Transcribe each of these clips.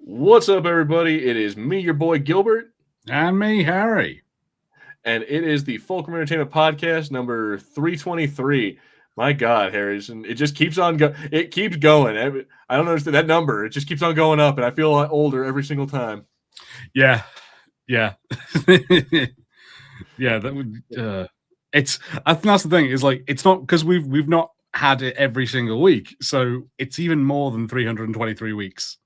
What's up, everybody? It is me, your boy Gilbert, And me, Harry. and it is the Fulcrum Entertainment Podcast number 323. My God, Harrison, it just keeps on going. It keeps going. I don't understand that number. It just keeps on going up, and I feel a lot older every single time. Yeah, yeah, yeah. That would. It's. I think that's the thing. Is like it's not because we've not had it every single week, so it's even more than 323 weeks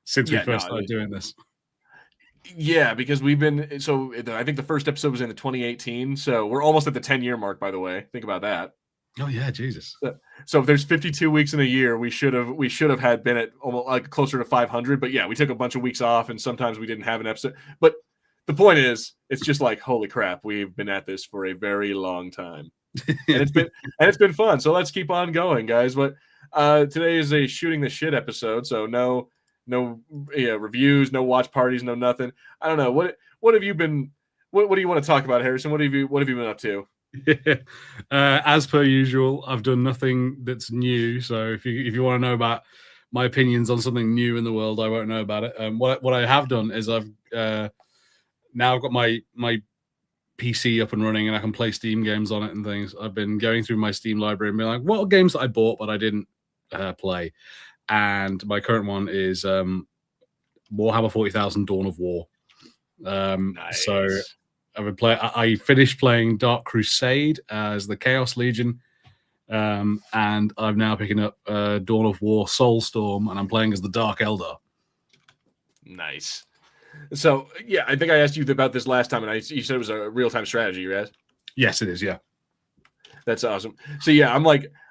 since we first started doing this. Yeah, because we've been so. I think the first episode was in the 2018, so we're almost at the 10-year mark. By the way, think about that. Oh yeah, Jesus. So if there's 52 weeks in a year, we should have had been at almost like closer to 500. But yeah, we took a bunch of weeks off, and sometimes we didn't have an episode. But the point is, it's just like holy crap, we've been at this for a very long time, and it's been fun. So let's keep on going, guys. But today is a shooting the shit episode, so no reviews, no watch parties, no nothing. I don't know what have you been. What do you want to talk about, Harrison? What have you been up to? As per usual, I've done nothing that's new. So if you want to know about my opinions on something new in the world, I won't know about it. What I have done is I've now got my PC up and running, and I can play Steam games on it and things. I've been going through my Steam library and being like, what are games that I bought but I didn't play? And my current one is Warhammer 40,000: Dawn of War. Nice. So I finished playing Dark Crusade as the Chaos Legion, and I'm now picking up Dawn of War Soulstorm, and I'm playing as the Dark Eldar. Nice. So yeah, I think I asked you about this last time, and you said it was a real-time strategy, right? Yes, it is. Yeah, that's awesome. So yeah,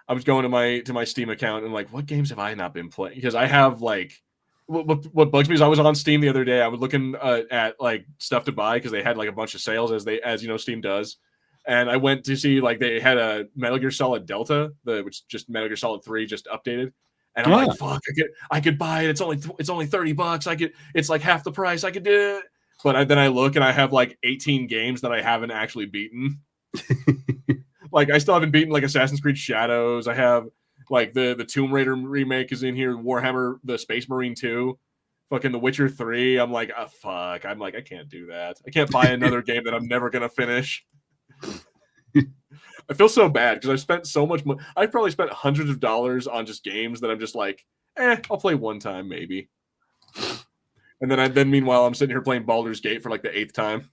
I was going to my Steam account and like, what games have I not been playing? Because I have like. What bugs me is I was on Steam the other day. I was looking at like stuff to buy because they had like a bunch of sales as you know Steam does, and I went to see like they had a Metal Gear Solid Delta, which just Metal Gear Solid 3 just updated, and I'm like, fuck, I could buy it. It's only $30. It's like half the price. I could do it, but then I look and I have like 18 games that I haven't actually beaten. Like I still haven't beaten like Assassin's Creed Shadows. I have. Like the Tomb Raider remake is in here, Warhammer, the Space Marine 2, fucking The Witcher 3. I'm like, oh, fuck. I'm like, I can't do that. I can't buy another game that I'm never going to finish. I feel so bad because I've spent so much money. I've probably spent hundreds of dollars on just games that I'm just like, I'll play one time maybe. And then meanwhile, I'm sitting here playing Baldur's Gate for like the 8th time.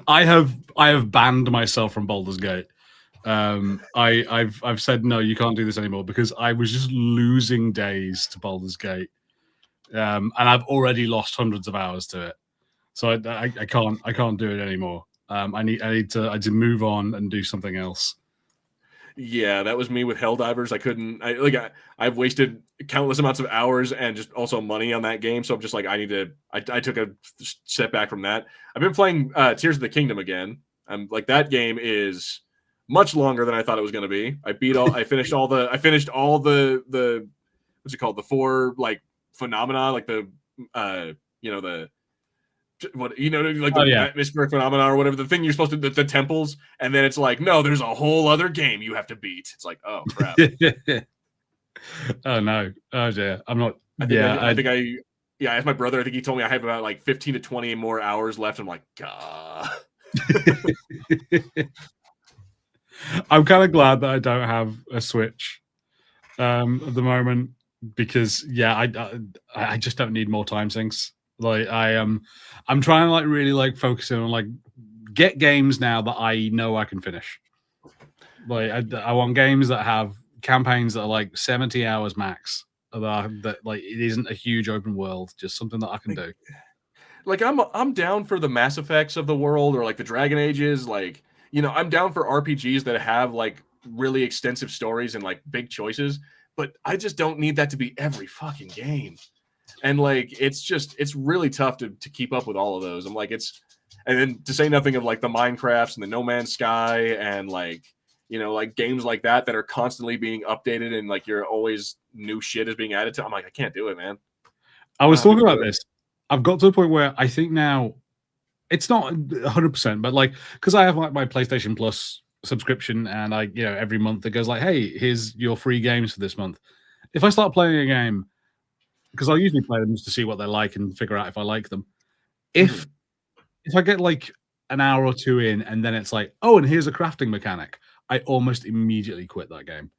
I have banned myself from Baldur's Gate. I've said no, you can't do this anymore because I was just losing days to Baldur's Gate, and I've already lost hundreds of hours to it, so I can't do it anymore. I need to move on and do something else. Yeah, that was me with Helldivers. I've wasted countless amounts of hours and just also money on that game. So I'm just like, I took a step back from that. I've been playing Tears of the Kingdom again. I'm like, that game is much longer than I thought it was going to be. I finished all the what's it called? The 4 like phenomena, like the atmospheric phenomena or whatever, the thing you're supposed to, the temples, and then it's like, no, there's a whole other game you have to beat. It's like, oh crap. Oh no. Oh dear. I'm not. I asked my brother. I think he told me I have about like 15 to 20 more hours left. I'm like, God. I'm kind of glad that I don't have a Switch at the moment because I just don't need more time sinks. Like I'm trying to like really like focus in on like get games now that I know I can finish. Like I want games that have campaigns that are like 70 hours max. That like it isn't a huge open world, just something that I can do. Like I'm down for the Mass Effects of the world or like the Dragon Ages, like. You know, I'm down for RPGs that have like really extensive stories and like big choices, but I just don't need that to be every fucking game. And like, it's really tough to keep up with all of those. I'm like, and then to say nothing of like the Minecrafts and the No Man's Sky and like, you know, like games like that are constantly being updated and like you're always new shit is being added to. I'm like, I can't do it, man. I was talking about this. I've got to the point where I think now, it's not 100%, but like, because I have like my PlayStation Plus subscription, and every month it goes like, hey, here's your free games for this month. If I start playing a game, because I usually play them just to see what they're like and figure out if I like them. If I get like an hour or two in and then it's like, oh, and here's a crafting mechanic, I almost immediately quit that game.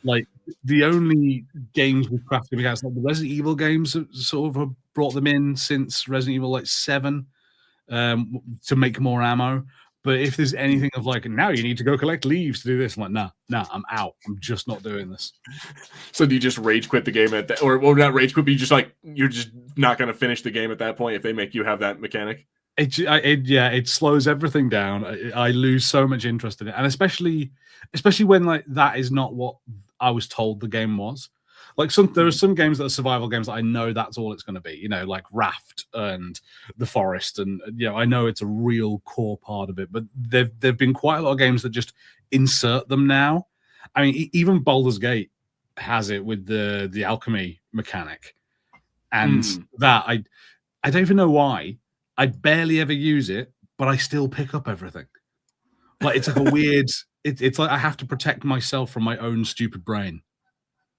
Like the only games with crafting mechanics, like the Resident Evil games, sort of have brought them in since Resident Evil like 7 to make more ammo. But if there's anything of like, now you need to go collect leaves to do this, I'm like, nah, I'm out. I'm just not doing this. So do you just rage quit the game at that, or well, not rage quit, but you just like you're just not going to finish the game at that point if they make you have that mechanic? It slows everything down. I lose so much interest in it, and especially when like that is not what I was told the game was. Like there are some games that are survival games that I know that's all it's going to be. You know, like Raft and The Forest, and I know it's a real core part of it. But there've been quite a lot of games that just insert them now. I mean, even Baldur's Gate has it with the alchemy mechanic, and that I don't even know why. I barely ever use it, but I still pick up everything. Like it's like a weird. It's like I have to protect myself from my own stupid brain.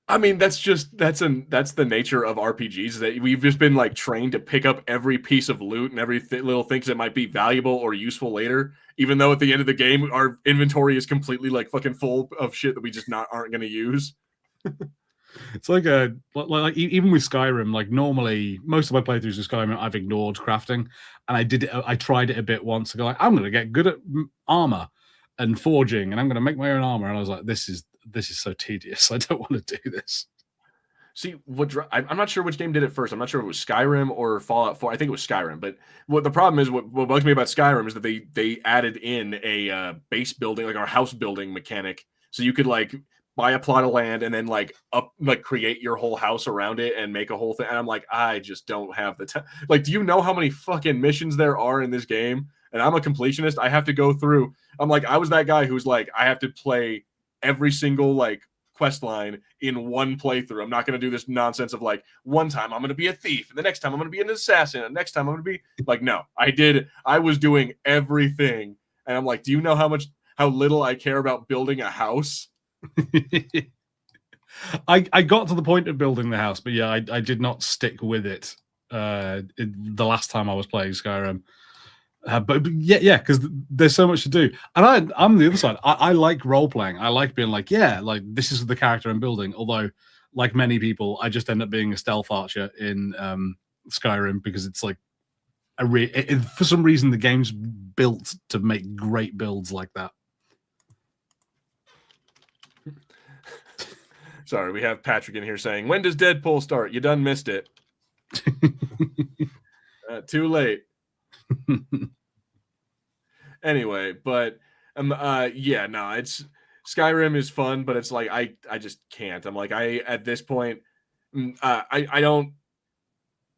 I mean, that's the nature of RPGs, that we've just been like trained to pick up every piece of loot and every little things that might be valuable or useful later. Even though at the end of the game, our inventory is completely like fucking full of shit that we just aren't going to use. It's like even with Skyrim, like normally most of my playthroughs of Skyrim, I've ignored crafting, and I tried it a bit once to go like, I'm going to get good at armor and forging, and I'm going to make my own armor, and I was like, this is so tedious. I don't want to do this. See, I'm not sure which game did it first. I'm not sure if it was Skyrim or Fallout 4. I think it was Skyrim. But what the problem is, what bugs me about Skyrim is that they added in a base building, like our house building mechanic, so you could like buy a plot of land and then like create your whole house around it and make a whole thing. And I'm like, I just don't have the time. Like, do you know how many fucking missions there are in this game? And I'm a completionist. I have to go through. I'm like, I was that guy who's like, I have to play every single like quest line in one playthrough. I'm not going to do this nonsense of like, one time I'm going to be a thief, and the next time I'm going to be an assassin, and the next time I'm going to be like, no, I was doing everything. And I'm like, do you know how little I care about building a house? I got to the point of building the house, but yeah, I did not stick with it the last time I was playing Skyrim. But yeah, because there's so much to do, and I'm the other side. I like role playing. I like being like, yeah, like this is the character I'm building. Although, like many people, I just end up being a stealth archer in Skyrim because it's like for some reason the game's built to make great builds like that. Sorry, we have Patrick in here saying, when does Deadpool start? You done missed it. Too late. Anyway, but yeah, no, it's Skyrim is fun, but it's like I just can't. I'm like, at this point, I don't.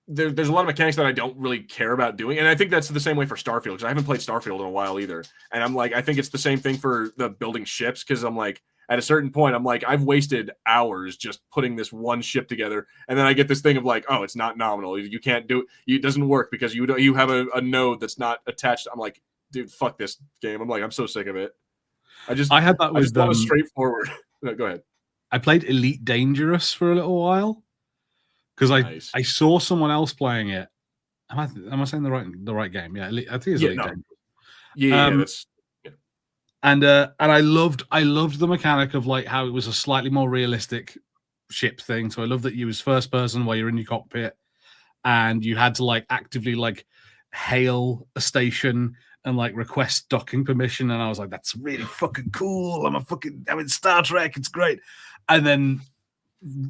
There's a lot of mechanics that I don't really care about doing, and I think that's the same way for Starfield, because I haven't played Starfield in a while either. And I'm like, I think it's the same thing for the building ships, because I'm like, at a certain point, I'm like, I've wasted hours just putting this one ship together, and then I get this thing of like, oh, it's not nominal. You can't do it. It doesn't work because you have a node that's not attached. I'm like, dude, fuck this game. I'm like, I'm so sick of it. I had that with straightforward. No, go ahead. I played Elite Dangerous for a little while because I saw someone else playing it. Am I saying the right game? Yeah, I think it's Elite Dangerous. Yeah, that's. And I loved the mechanic of like how it was a slightly more realistic ship thing. So I love that you was first person while you're in your cockpit, and you had to like actively like hail a station and like request docking permission. And I was like, that's really fucking cool. I'm in Star Trek. It's great. And then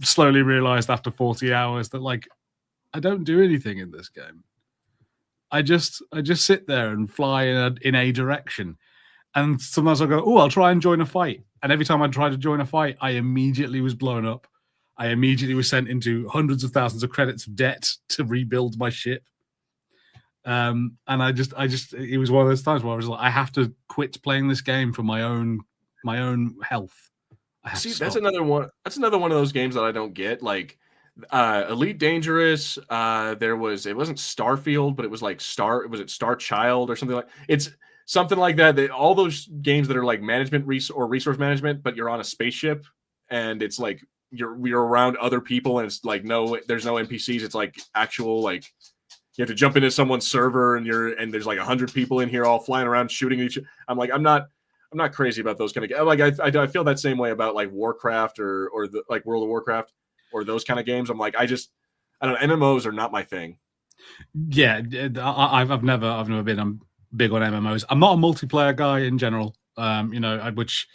slowly realized after 40 hours that like I don't do anything in this game. I just sit there and fly in a direction. And sometimes I'll go, oh, I'll try and join a fight. And every time I tried to join a fight, I immediately was blown up. I immediately was sent into hundreds of thousands of credits of debt to rebuild my ship. And I just, it was one of those times where I was like, I have to quit playing this game for my own health. See, that's another one. That's another one of those games that I don't get. Like Elite Dangerous. It wasn't Starfield, but it was like Star Child or something like. It's something like that. All those games that are like management resource management, but you're on a spaceship, and it's like you're around other people and it's like there's no NPCs. It's like actual like you have to jump into someone's server and there's like 100 people in here all flying around shooting at each other. I'm like, I'm not crazy about those kind of like I feel that same way about like Warcraft or the like World of Warcraft or those kind of games. I'm like, I don't know, MMOs are not my thing. Yeah, I've never been big on MMOs. I'm not a multiplayer guy in general. Which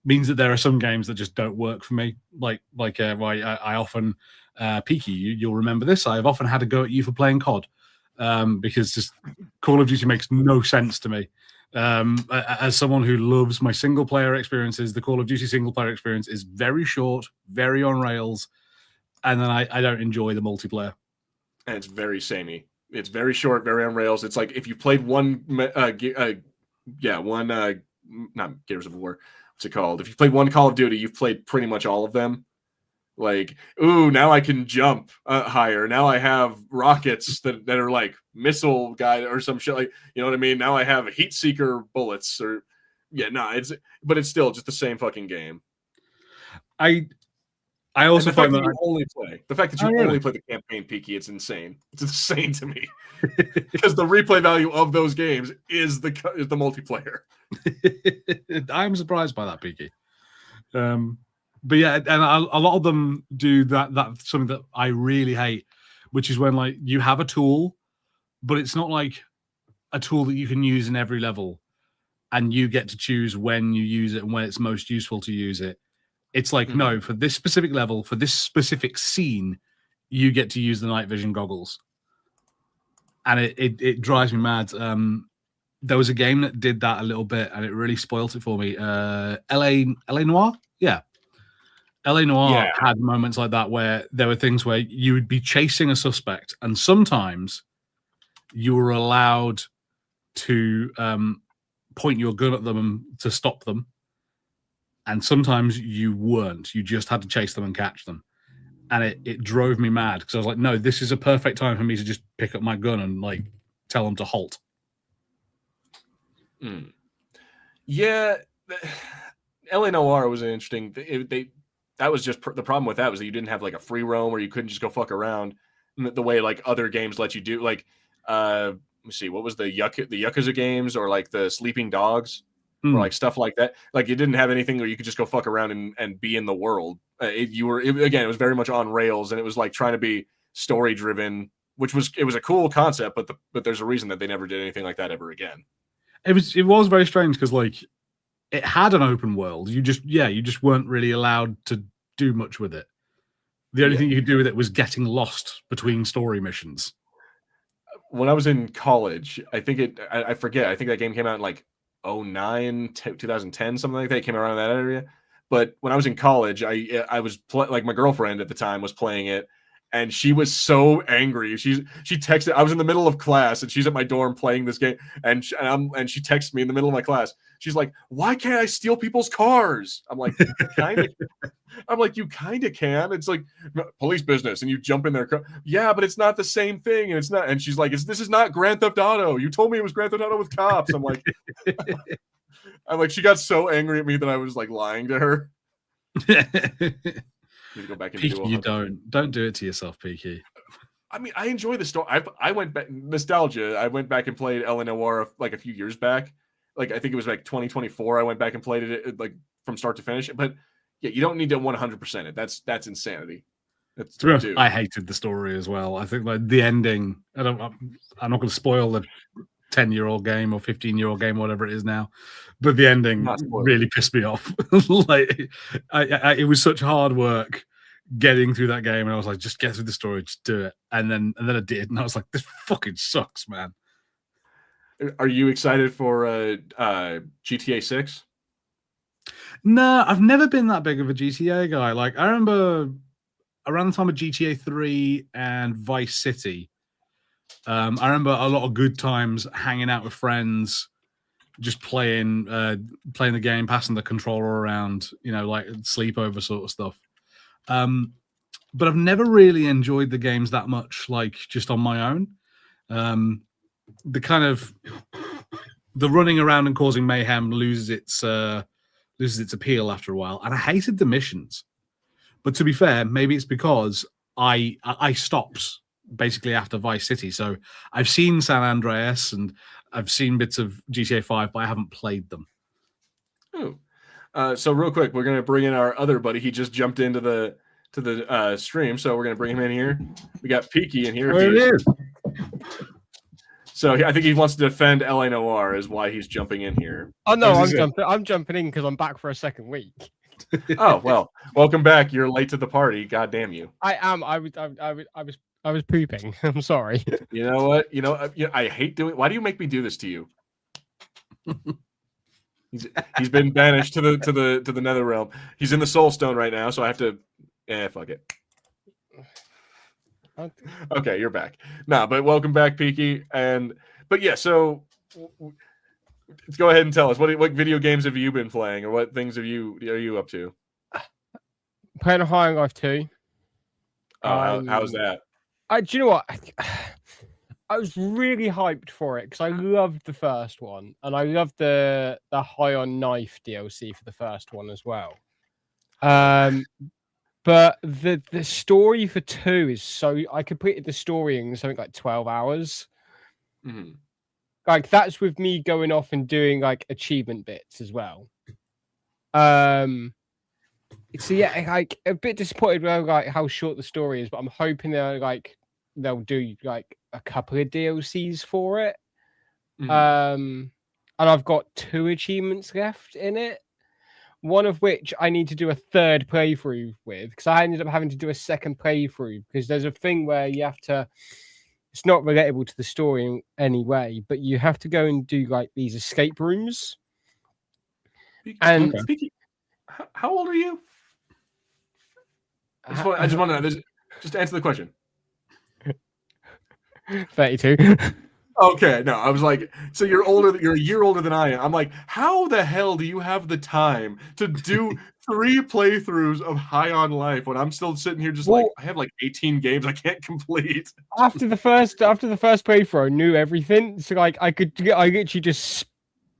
means that there are some games that just don't work for me. I often, Peaky, you'll remember this. I've often had to go at you for playing COD because just Call of Duty makes no sense to me. As someone who loves my single player experiences, the Call of Duty single player experience is very short, very on rails, and then I don't enjoy the multiplayer. And it's very samey. It's very short, very on rails. It's like if you played not Gears of War. What's it called? If you played one Call of Duty, you've played pretty much all of them. Like, ooh, now I can jump higher. Now I have rockets that are like missile guide or some shit. Like, you know what I mean? Now I have heat seeker bullets but it's still just the same fucking game. I also find that the fact that you only play the campaign, Peaky, it's insane. It's insane to me because the replay value of those games is the multiplayer. I'm surprised by that, Peaky. But yeah, and a lot of them do that. That's something that I really hate, which is when like you have a tool, but it's not like a tool that you can use in every level, and you get to choose when you use it and when it's most useful to use it. It's like, no, for this specific level, for this specific scene, you get to use the night vision goggles. And it drives me mad. There was a game that did that a little bit, and it really spoilt it for me. LA Noire? Yeah. LA Noire had moments like that where there were things where you would be chasing a suspect, and sometimes you were allowed to point your gun at them to stop them. And sometimes you weren't. You just had to chase them and catch them. And it drove me mad because I was like, no, this is a perfect time for me to just pick up my gun and like tell them to halt. Yeah. LA Noire was an interesting. That was just the problem with that was that you didn't have like a free roam or you couldn't just go fuck around the way like other games let you do. Like, let me see, what was the Yakuza games or like the Sleeping Dogs? Or like stuff like that. Like you didn't have anything where you could just go fuck around and be in the world. It was very much on rails, and it was like trying to be story driven, it was a cool concept, but there's a reason that they never did anything like that ever again. It was very strange because like it had an open world. You just weren't really allowed to do much with it. The only thing you could do with it was getting lost between story missions. When I was in college, I forget. I think that game came out in like 2010, something like that. It came around that area. But when I was in college, I was like my girlfriend at the time was playing it, and she was so angry. She texted. I was in the middle of class, and she's at my dorm playing this game, and she texted me in the middle of my class. She's like, "Why can't I steal people's cars?" I'm like, "Kind of." I'm like, "You kind of can. It's like police business, and you jump in their car." Yeah, but it's not the same thing, and it's not. And she's like, "This is not Grand Theft Auto. You told me it was Grand Theft Auto with cops." I'm like, she got so angry at me that I was like lying to her. Go back and Peaky, you don't do it to yourself, Peaky. I mean, I enjoy the story. I went back nostalgia. I went back and played LA Noire like a few years back. Like I think it was like 2024. I went back and played it like from start to finish. But yeah, you don't need to 100% it. That's insanity. I hated the story as well. I think like the ending. I'm not going to spoil the 10-year-old game or 15-year-old game, whatever it is now, but the ending really pissed me off. Like, it was such hard work getting through that game, and I was like, just get through the story, just do it. And then I did, and I was like, this fucking sucks, man. Are you excited for GTA 6? No, I've never been that big of a GTA guy. Like, I remember around the time of GTA 3 and Vice City, I remember a lot of good times hanging out with friends, just playing the game, passing the controller around, like sleepover sort of stuff. But I've never really enjoyed the games that much, like just on my own. The kind of the running around and causing mayhem loses its appeal after a while, and I hated the missions. But to be fair, maybe it's because I stopped basically after Vice City. So I've seen San Andreas and I've seen bits of GTA 5, but I haven't played them. Oh. So real quick, we're gonna bring in our other buddy. He just jumped into the stream, so we're gonna bring him in here. We got Peaky in here. There it is. So I think he wants to defend LA Noir, is why he's jumping in here. Oh no, I'm jumping in because I'm back for a second week. Oh well, welcome back. You're late to the party. God damn you! I am. I was pooping. I'm sorry. You know what? I hate doing. Why do you make me do this to you? He's been banished to the nether realm. He's in the soul stone right now, so I have to. Fuck it. Okay, you're back. Nah, but welcome back, Peaky. But yeah, so let's go ahead and tell us what video games have you been playing, or what things are you up to? Playing a High on Life 2. How's that? Do you know what? I was really hyped for it because I loved the first one, and I loved the High on Knife DLC for the first one as well. But the story for 2 is so... I completed the story in something like 12 hours. Mm-hmm. Like, that's with me going off and doing, like, achievement bits as well. So, yeah, like, a bit disappointed with, like, how short the story is, but I'm hoping they'll do, like, a couple of DLCs for it. Mm-hmm. And I've got 2 achievements left in it. One of which I need to do a third playthrough with, because I ended up having to do a second playthrough because there's a thing where you have to. It's not relatable to the story in any way, but you have to go and do like these escape rooms. And Peaky, how old are you? I just want to know. Just answer the question. 32. Okay, no, I was like, so you're older. You're a year older than I am. I'm like, how the hell do you have the time to do 3 playthroughs of High on Life when I'm still sitting here just like I have like 18 games I can't complete. After the first playthrough, I knew everything. So like I literally just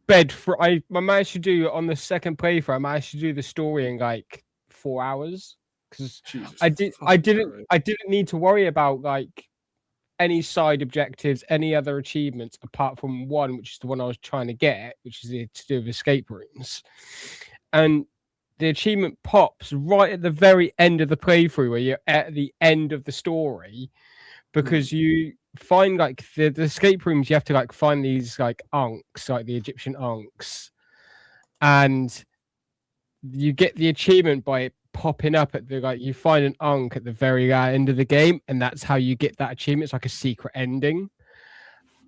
sped for. I managed to do on the second playthrough. I managed to do the story in like 4 hours because I didn't need to worry about like any side objectives, any other achievements apart from one, which is the one I was trying to get, which is to do with escape rooms. And the achievement pops right at the very end of the playthrough where you're at the end of the story, because you find like the escape rooms, you have to like find these like unks, like the Egyptian unks, and you get the achievement by popping up at the you find an unk at the very end of the game, and that's how you get that achievement. It's like a secret ending.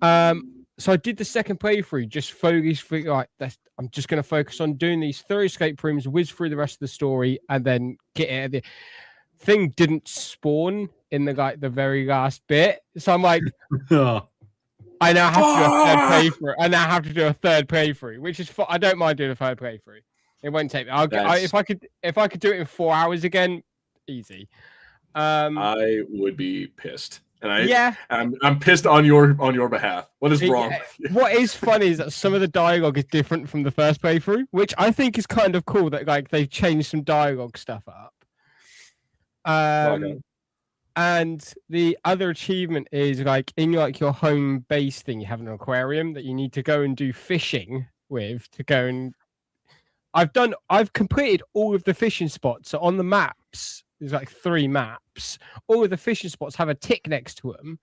So I did the second playthrough, just focus for I'm just going to focus on doing these 3 escape rooms, whiz through the rest of the story, and then get it. The thing didn't spawn in the very last bit, so I'm like, I now have to do a third playthrough. I now have to do a third playthrough, which is I don't mind doing a third playthrough. It won't take me. If I could do it in 4 hours again, easy. I would be pissed, and I'm pissed on your behalf. What is wrong? What is funny is that some of the dialogue is different from the first playthrough, which I think is kind of cool. That like they've changed some dialogue stuff up. And the other achievement is like in your home base thing, you have an aquarium that you need to go and do fishing with to go and. I've completed all of the fishing spots. So on the maps, there's like 3 maps. All of the fishing spots have a tick next to them,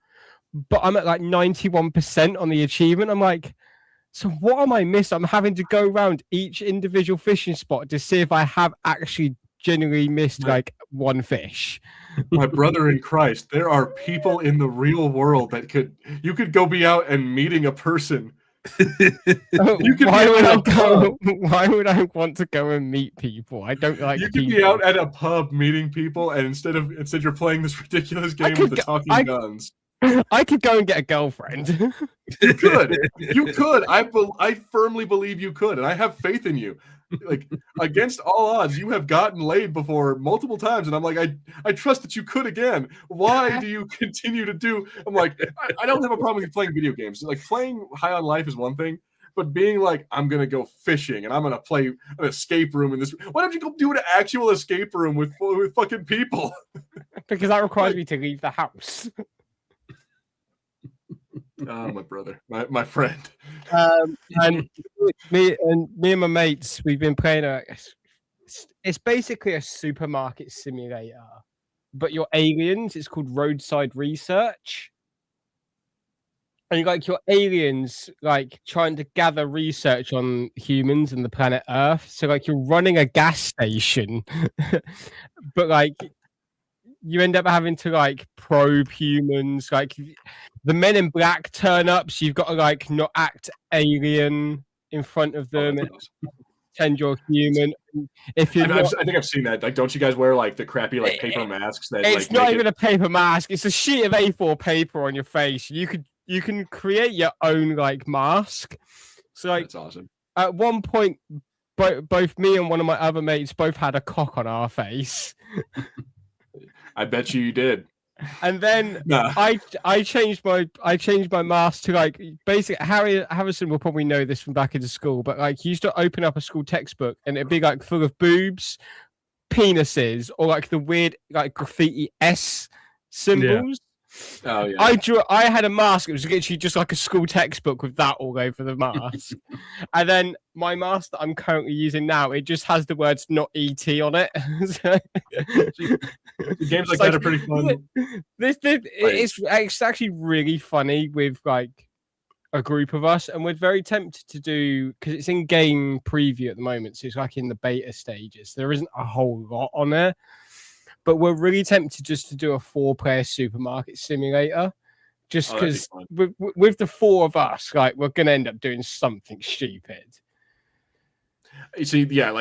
but I'm at like 91% on the achievement. I'm like, so what am I missing? I'm having to go around each individual fishing spot to see if I have actually genuinely missed like 1 fish. My brother in Christ, there are people in the real world that you could go be out and meeting a person. Why would I want to go and meet people? I don't like. You could be out at a pub meeting people, and instead you're playing this ridiculous game with the talking guns. I could go and get a girlfriend. You could. I firmly believe you could, and I have faith in you. Like against all odds, you have gotten laid before multiple times, and I'm like, I trust that you could again. Why do you continue to do? I'm like, I don't have a problem with you playing video games. Like playing High on Life is one thing, but being like, I'm gonna go fishing and I'm gonna play an escape room in this. Why don't you go do an actual escape room with fucking people? Because that requires me to leave the house. Oh, my brother, my friend. And me and my mates, we've been playing it's basically a supermarket simulator, but you're aliens. It's called Roadside Research. And you're aliens, like trying to gather research on humans and the planet Earth. So you're running a gas station, but you end up having to probe humans. The Men in Black turn up, so you've got to not act alien in front of them and pretend you're human. If you, I think I've seen that. Like, don't you guys wear the crappy paper masks that? It's not even a paper mask. It's a sheet of A4 paper on your face. You can create your own mask. So that's awesome. At one point, both me and one of my other mates both had a cock on our face. I bet you did. And then I changed my mask to basically Harrison will probably know this from back into school, but you used to open up a school textbook and it'd be full of boobs, penises, or the weird graffiti S symbols. Oh yeah. I had a mask. It was literally just a school textbook with that all over the mask. And then my mask that I'm currently using now, it just has the words "not ET" on it. Games like that are pretty fun. It's actually really funny with a group of us, and we're very tempted to do, because it's in game preview at the moment, so it's in the beta stages. There isn't a whole lot on there. But we're really tempted just to do a 4-player supermarket simulator, just because with the 4 of us, we're gonna end up doing something stupid. You see, yeah,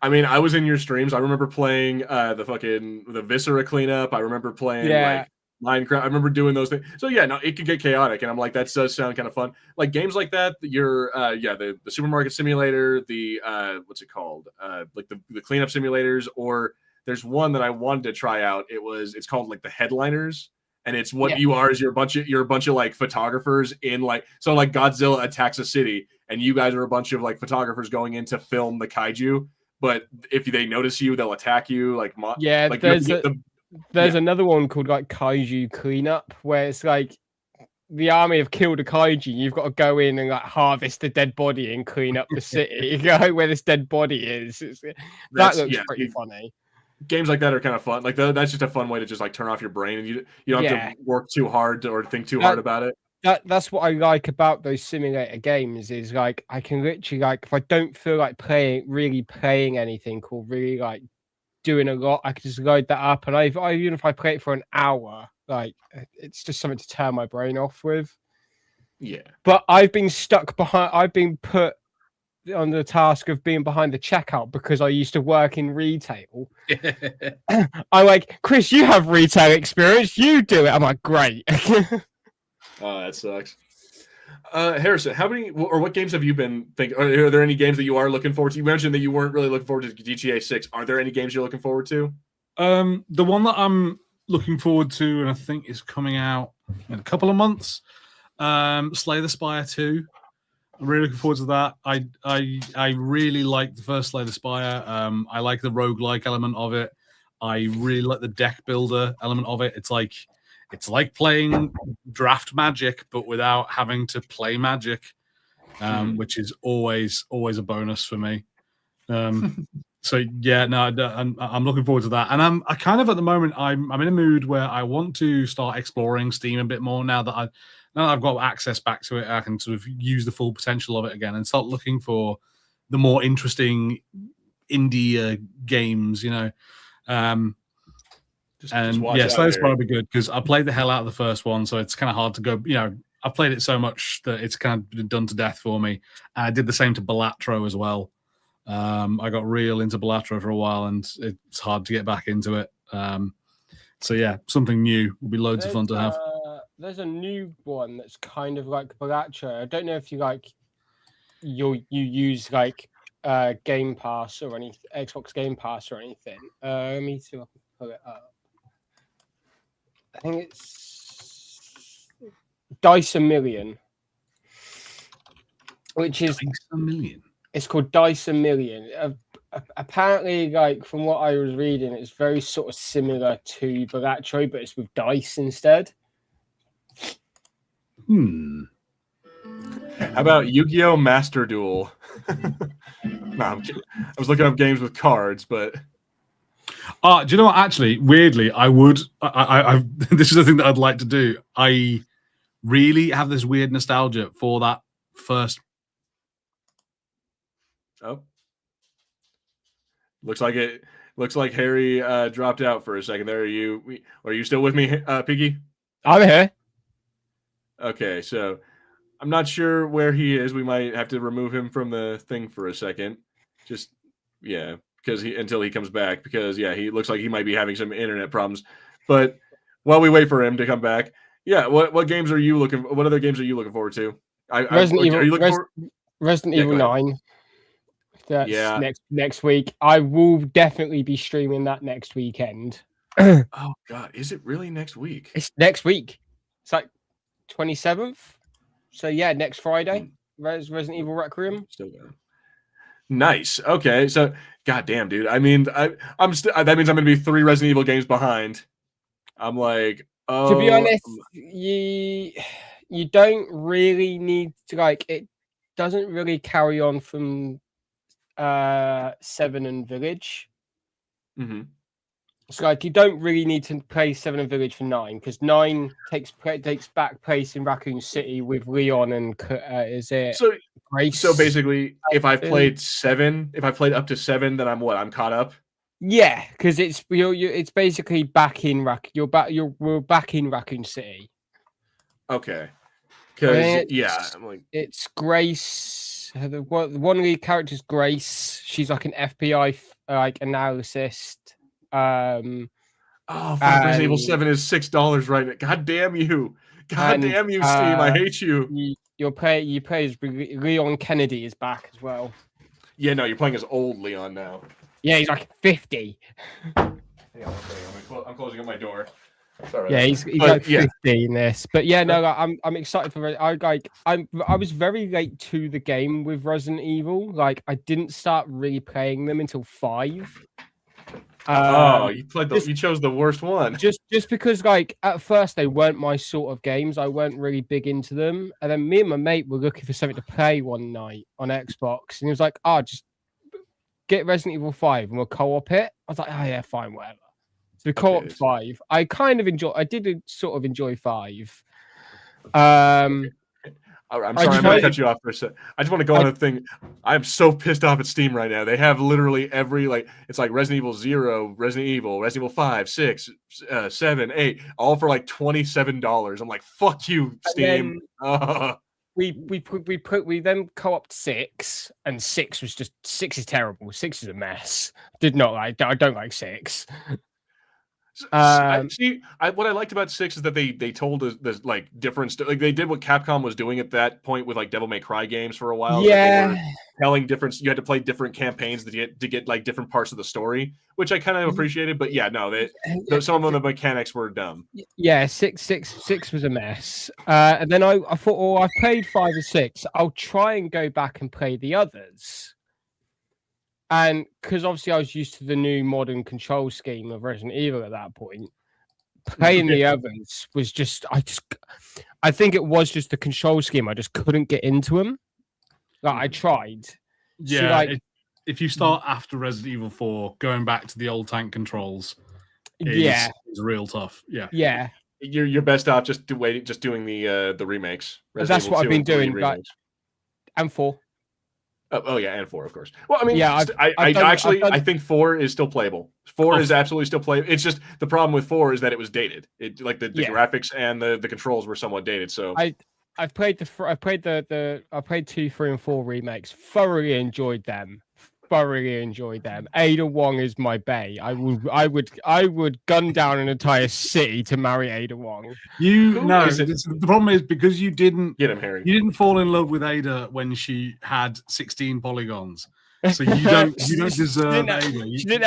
I mean, I was in your streams. I remember playing the Viscera cleanup. I remember playing Minecraft. I remember doing those things. So yeah, no, it could get chaotic, and I'm like, that does sound kind of fun. Games like that. The supermarket simulator, the what's it called? The cleanup simulators, or there's one that I wanted to try out. It's called the Headliners, and it's what you are is you're a bunch of photographers in so Godzilla attacks a city, and you guys are a bunch of photographers going in to film the kaiju. But if they notice you, they'll attack you. There's another one called Kaiju Cleanup, where it's the army have killed a kaiju. You've got to go in and harvest the dead body and clean up the city. Where this dead body is. That looks pretty funny. Games like that are kind of fun. That's just a fun way to just turn off your brain, and you don't have to work too hard or think too hard about it. That's what I like about those simulator games is I can literally if I don't feel like playing anything or really doing a lot, I can just load that up, and even if I play it for an hour, it's just something to turn my brain off with. Yeah. But I've been put on the task of being behind the checkout because I used to work in retail. I'm Chris, you have retail experience. You do it. I'm great. Oh, that sucks. Harrison, what games have you been thinking? Are there any games that you are looking forward to? You mentioned that you weren't really looking forward to GTA 6. Are there any games you're looking forward to? The one that I'm looking forward to, and I think is coming out in a couple of months, Slay the Spire 2. I'm really looking forward to that. I really like the first Slay the Spire. I like the roguelike element of it. I really like the deck builder element of it. It's like playing draft Magic, but without having to play Magic, which is always a bonus for me. So yeah, no, I'm looking forward to that. And I kind of at the moment I'm in a mood where I want to start exploring Steam a bit more now that I've got access back to it. I can sort of use the full potential of it again and start looking for the more interesting indie games, Slay the Spire will be good because I played the hell out of the first one, so it's kind of hard to go. I've played it so much that it's kind of been done to death for me. And I did the same to Balatro as well. I got real into Balatro for a while, and it's hard to get back into it. So yeah, something new will be loads of fun to have. There's a new one that's kind of like Balatro. I don't know if you use Game Pass or any Xbox Game Pass or anything. Let me see if I can pull it up. I think it's Dice a Million. which is Dice a Million. it's called Dice a Million. Apparently, like from what I was reading, it's very sort of similar to Balatro, but it's with dice instead. Hmm. How about Yu-Gi-Oh! Master Duel? No, I'm kidding. I was looking up games with cards, but Do you know what? Actually, weirdly, I would. This is the thing that I'd like to do. I really have this weird nostalgia for that first. oh, looks like Harry dropped out for a second there. Are you still with me, Piggy? I'm here. Okay, so I'm not sure where he is. We might have to remove him from the thing for a second. Just because until he comes back, because he looks like he might be having some internet problems. But while we wait for him to come back, what games are you looking? What other games are you looking forward to? Resident Evil. Are you looking Resident Evil 9. That's next week. I will definitely be streaming that next weekend. Oh God, is it really next week? It's next week. It's like 27th. So yeah, next Friday. Resident Evil Requiem. Still going. Nice. Okay, so goddamn, dude. I mean, I'm still. That means I'm going to be 3 Resident Evil games behind. I'm like, to be honest, you don't really need to like. It doesn't really carry on from 7 and Village. Mm-hmm. So like you don't really need to play 7 and Village for 9 because 9 takes back place in Raccoon City with Leon and is it Grace? So basically, if I've played up to 7, then I'm caught up. Yeah, because it's basically back in we're back in Raccoon City. Okay. Because I'm like it's Grace. The one lead character is Grace. She's like an FBI like analyst. Resident Evil 7 is $6 right now. God damn you. God damn you, Steam. I hate you. You play as Leon Kennedy is back as well. Yeah, no, you're playing as old Leon now. Yeah, he's like 50. I'm closing up my door. Sorry. Yeah, he's like 50 in this. But yeah, no, I'm excited for I was very late to the game with Resident Evil. Like I didn't start really playing them until 5. You chose the worst one. Just because like at first they weren't my sort of games. I weren't really big into them. And then me and my mate were looking for something to play one night on Xbox, and he was like, just get Resident Evil 5 and we'll co-op it. I was like, oh yeah, fine, whatever. So we co-op 5. I did sort of enjoy 5. I'm sorry, I'm going to cut you off for a second. I just want to go on a thing. I'm so pissed off at Steam right now. They have literally every, it's like Resident Evil 0, Resident Evil 5, 6, 7, 8, all for like $27. I'm like, fuck you, Steam. We then co-opted 6, and 6 is terrible. 6 is a mess. I don't like 6. What I liked about 6 is that they told us the like different like they did what Capcom was doing at that point with like Devil May Cry games for a while. Yeah, telling different. You had to play different campaigns to get like different parts of the story, which I kind of appreciated. But yeah, no, some of the mechanics were dumb. Yeah, 6 was a mess. And then I thought, I've played 5 and 6. I'll try and go back and play the others. And because obviously I was used to the new modern control scheme of Resident Evil at that point, playing the others was I think it was just the control scheme. I just couldn't get into them. Like I tried. Yeah, so, if you start after Resident Evil 4, going back to the old tank controls, is real tough. Yeah, yeah. You're best off just doing the remakes. That's what I've been doing. And 4. Oh yeah, and 4, of course. Well, I mean, yeah, I think 4 is still playable. 4 is absolutely still playable. It's just the problem with 4 is that it was dated. It like the graphics and the controls were somewhat dated. So I played 2, 3, and 4 remakes. Thoroughly enjoyed them. Ada Wong is my bae. I would gun down an entire city to marry Ada Wong. The problem is because you didn't get him, Harry. You didn't fall in love with Ada when she had 16 polygons. So you don't deserve Ada. She didn't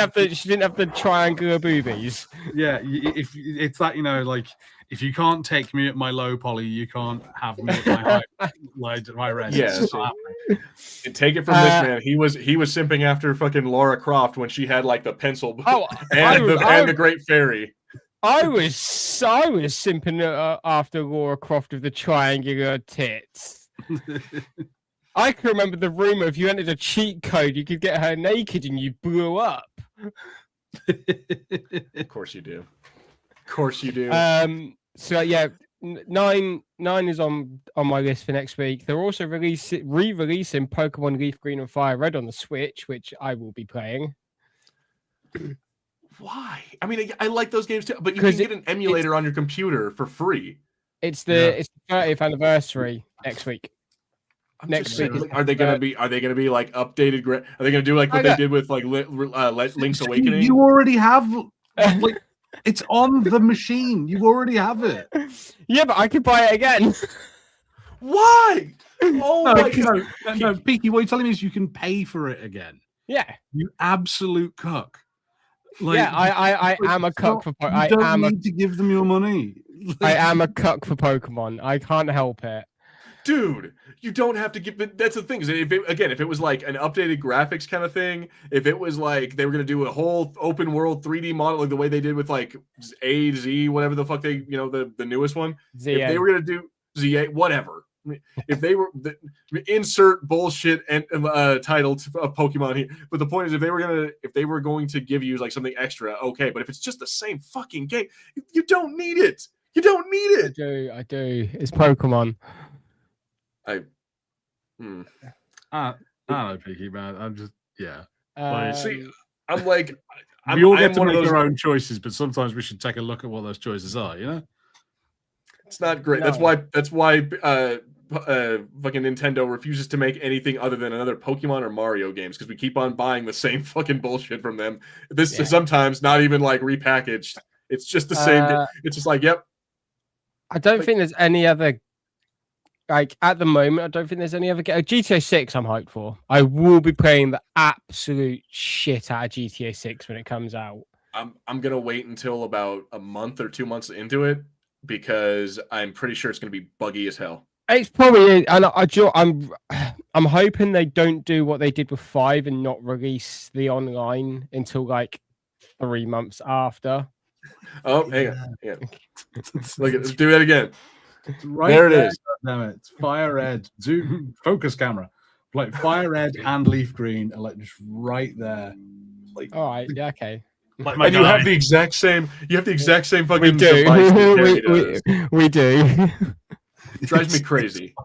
have the triangular boobies. Yeah, if it's that, like if you can't take me at my low poly, you can't have me at my high red. Yeah, It's so- not happening. And take it from this man. He was simping after fucking Laura Croft when she had like the pencil and the Great Fairy. I was simping after Laura Croft with the triangular tits. I can remember the rumor if you entered a cheat code, you could get her naked and you blew up. Of course you do. Of course you do. So yeah, 9 is on my list for next week. They're also re-releasing Pokemon Leaf Green and Fire Red on the Switch, which I will be playing. Why? I mean, I like those games too, but you can get an emulator on your computer for free. It's the 30th anniversary next week. Next week, are they gonna be like updated? Are they gonna do like what they did with like Link's Awakening? You already have like it's on the machine. You already have it. Yeah, but I could buy it again. Why? Oh my god! No, Peaky, what you're telling me is you can pay for it again. Yeah, you absolute cuck. Like, yeah, I am a cuck for Pokemon. You don't need to give them your money. I am a cuck for Pokemon. I can't help it. Dude, you don't have to give. That's the thing. Is if it was like an updated graphics kind of thing, if it was like they were gonna do a whole open world 3D model like the way they did with like A Z, whatever the fuck the newest one. Z8. If they were gonna do Z8, whatever. If they were insert bullshit and title of Pokemon here, but the point is if they were going to give you like something extra, okay. But if it's just the same fucking game, you don't need it. You don't need it. I do. It's Pokemon. I don't know, Peaky, man. I'm just see, I'm like we all get to make our own choices, but sometimes we should take a look at what those choices are. You know, it's not great. No. That's why fucking Nintendo refuses to make anything other than another Pokemon or Mario games because we keep on buying the same fucking bullshit from them. This is sometimes not even like repackaged. It's just the same. It's just like, yep. I don't think there's any other. Like at the moment, I don't think there's any other game. GTA 6, I'm hyped for. I will be playing the absolute shit out of GTA 6 when it comes out. I'm gonna wait until about a month or 2 months into it because I'm pretty sure it's gonna be buggy as hell. It's probably, and I'm hoping they don't do what they did with 5 and not release the online until like 3 months after. Oh, hang on. Look at do that again. Right there it is. Damn it. It's Fire Red. Zoom focus camera. Like Fire Red and Leaf Green are like just right there. Like all right, yeah, okay. Like and you have the exact same fucking we do. device we do. It drives me crazy.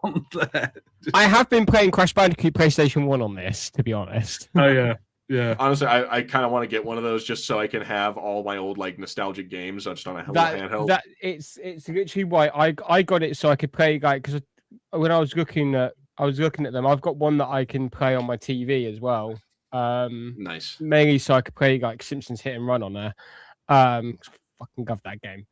I have been playing Crash Bandicoot PlayStation 1 on this, to be honest. Oh yeah. Yeah. Honestly, I kind of want to get one of those just so I can have all my old like nostalgic games just on a handheld. That it's literally why I got it so I could play like because when I was looking at them, I've got one that I can play on my TV as well. Nice. Mainly so I could play like Simpsons Hit and Run on there. Fucking love that game.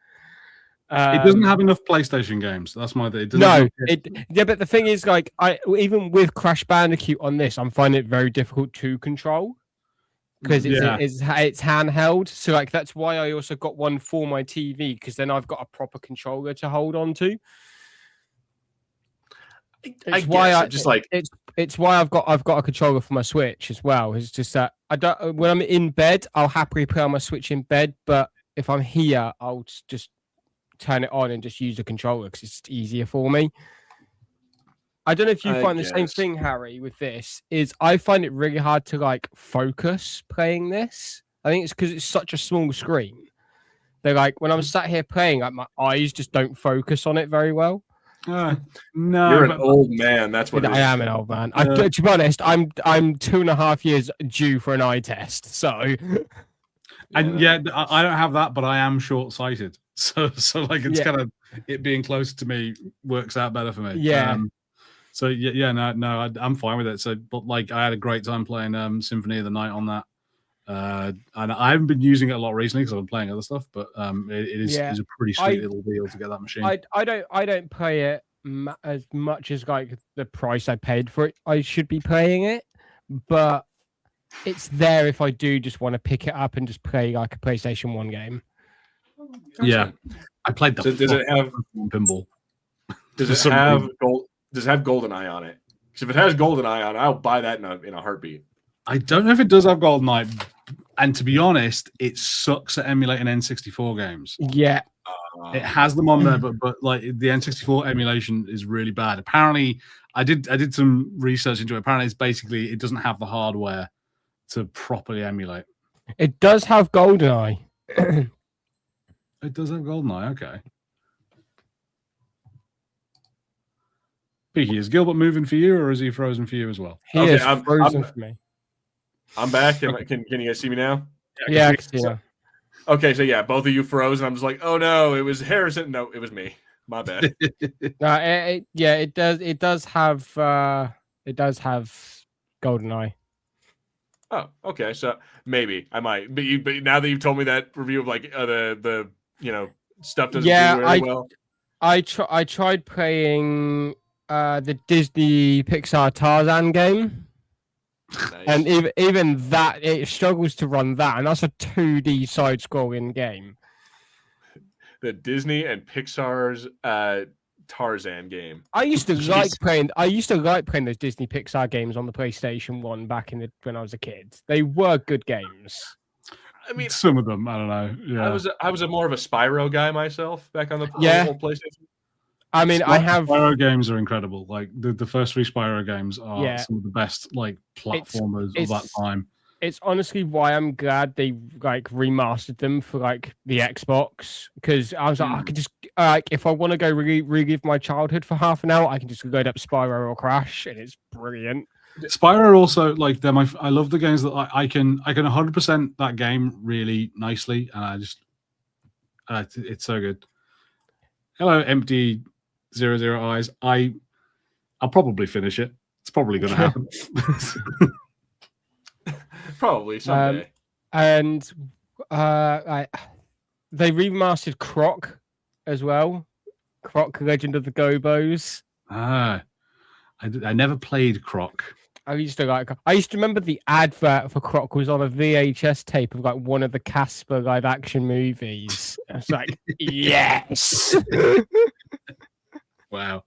It doesn't have enough PlayStation games. That's my thing. Yeah, but the thing is, like, even with Crash Bandicoot on this, I'm finding it very difficult to control because it's handheld. So, like, that's why I also got one for my TV because then I've got a proper controller to hold on to. It's why I've got a controller for my Switch as well. It's just that when I'm in bed, I'll happily play on my Switch in bed, but if I'm here, I'll just turn it on and just use the controller because it's easier for me. I don't know if you find the same thing, Harry, with this. I find it really hard to like focus playing this. I think it's because it's such a small screen. They're like when I'm sat here playing, like my eyes just don't focus on it very well. No, you're an old man. That's what I am. An old man. To be honest, I'm 2.5 years due for an eye test. So, and I don't have that, but I am short-sighted. So like it's kind of it being closer to me works out better for me. Yeah. I'm fine with it. So, but like I had a great time playing Symphony of the Night on that. And I haven't been using it a lot recently because I've been playing other stuff. But it is a pretty sweet little deal to get that machine. I don't play it as much as like the price I paid for it. I should be playing it, but it's there if I do just want to pick it up and just play like a PlayStation 1 game. Yeah, I played the. So does it have pinball? Does it have gold? Does it have GoldenEye on it? Because if it has GoldenEye on it, I'll buy that in a heartbeat. I don't know if it does have GoldenEye, and to be honest, it sucks at emulating N64 games. Yeah. It has them on there, but like the N64 emulation is really bad. Apparently, I did some research into it. Apparently, it's basically it doesn't have the hardware to properly emulate. It does have GoldenEye. It does have GoldenEye. Okay. Peaky, is Gilbert moving for you, or is he frozen for you as well? He is frozen for me. I'm back. Can you guys see me now? Yeah, I can see now. Okay, so yeah, both of you froze, and I'm just like, oh no, it was Harrison. No, it was me. My bad. No, it does have GoldenEye. Oh, okay. So maybe I might, but now that you've told me that review of like the stuff doesn't do very well. I tried playing the Disney Pixar Tarzan game. Nice. And even that, it struggles to run that, and that's a 2D side-scrolling game. The Disney and Pixar's Tarzan game. I used to like playing those Disney Pixar games on the PlayStation 1 when I was a kid. They were good games. I mean, some of them, I don't know. Yeah, I was a more of a Spyro guy myself back on the old PlayStation. I mean, Spyro games are incredible. Like the first 3 Spyro games are some of the best like platformers of that time. It's honestly why I'm glad they like remastered them for like the Xbox, because I was like, I could just if I want to go relive my childhood for half an hour, I can just load up Spyro or Crash, and it's brilliant. Spyro also like them. I love the games that I can 100% that game really nicely, and I just it's so good. Hello, empty 00 eyes. I'll probably finish it. It's probably going to happen. Probably someday. And they remastered Croc as well. Croc, Legend of the Gobos. I never played Croc. I used to remember the advert for Croc was on a VHS tape of like one of the Casper live action movies. I was like, yes. Wow.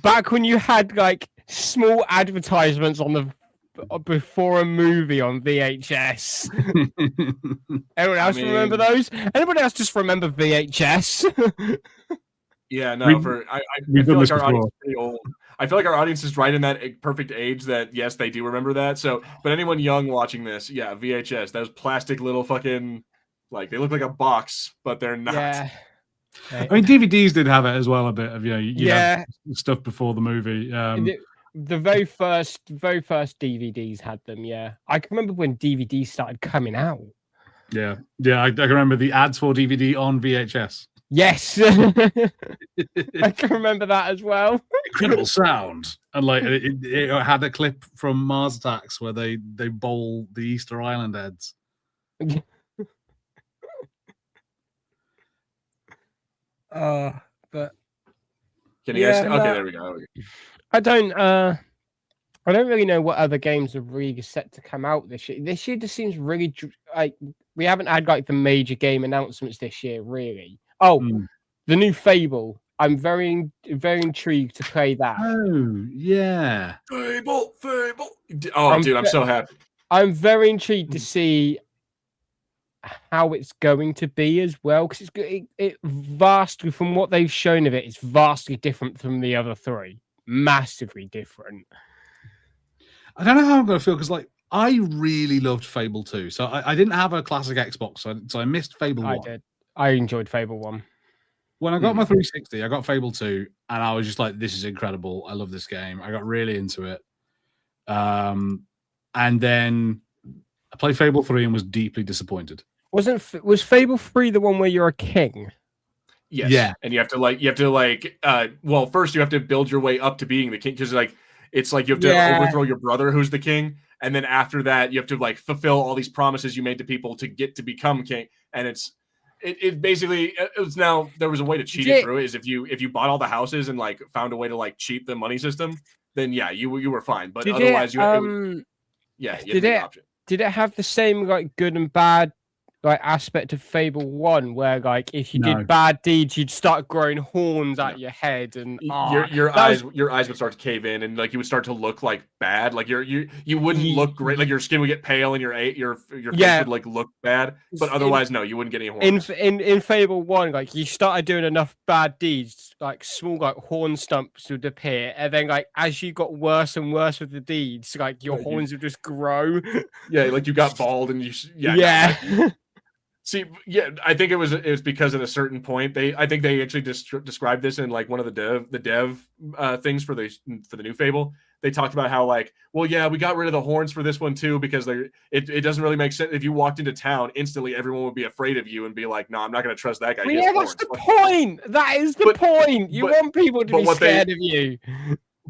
Back when you had like small advertisements on the before a movie on VHS. Anyone else remember those? Anybody else just remember VHS? Yeah, no. I feel like our audience is pretty old. I feel like our audience is right in that perfect age that yes, they do remember that. So, but anyone young watching this, yeah, VHS, those plastic little fucking like they look like a box, but they're not. Yeah. I mean, DVDs did have it as well a bit of have stuff before the movie. The very first DVDs had them. Yeah, I can remember when DVDs started coming out. Yeah, I can remember the ads for DVD on VHS. Yes, I can remember that as well. Incredible sound, and like it had a clip from Mars Attacks where they bowl the Easter Island heads. But can you guys? Okay, there we go. I don't really know what other games are really set to come out this year. This year just seems really like we haven't had like the major game announcements this year, really. Oh, the new Fable. I'm very, very intrigued to play that. Oh, yeah. Fable. Oh, dude, I'm so happy. I'm very intrigued to see how it's going to be as well, because it vastly, from what they've shown of it, it's vastly different from the other 3. Massively different. I don't know how I'm going to feel, because like I really loved Fable 2. So I didn't have a classic Xbox, so I missed Fable 1. I did. I enjoyed Fable 1. When I got my 360, I got Fable 2, and I was just like, this is incredible. I love this game. I got really into it. And then I played Fable 3 and was deeply disappointed. Was Fable 3 the one where you're a king? Yes. Yeah. And you have to well, first you have to build your way up to being the king, because like it's like you have to overthrow your brother who's the king, and then after that you have to like fulfill all these promises you made to people to get to become king. And it basically now there was a way to cheat it through it, is if you bought all the houses and like found a way to like cheat the money system, then yeah, you were fine. But otherwise you had the option. Did it have the same like good and bad like aspect of Fable 1 where like if you No. did bad deeds you'd start growing horns out your head and your eyes would start to cave in and like you would start to look like bad, like you wouldn't look great, like your skin would get pale and your face would like look bad, but otherwise no, you wouldn't get any horns. In Fable 1, like you started doing enough bad deeds, like small like horn stumps would appear, and then like as you got worse and worse with the deeds, like your horns would just grow. Yeah, like you got bald and you see, yeah, I think it was because at a certain point I think they actually described this in like one of the dev things for the new Fable. They talked about how like, well, yeah, we got rid of the horns for this one too because it doesn't really make sense if you walked into town instantly everyone would be afraid of you and be like, no, I'm not going to trust that guy. Yeah, that's the point. That is the point. You want people to be scared of you.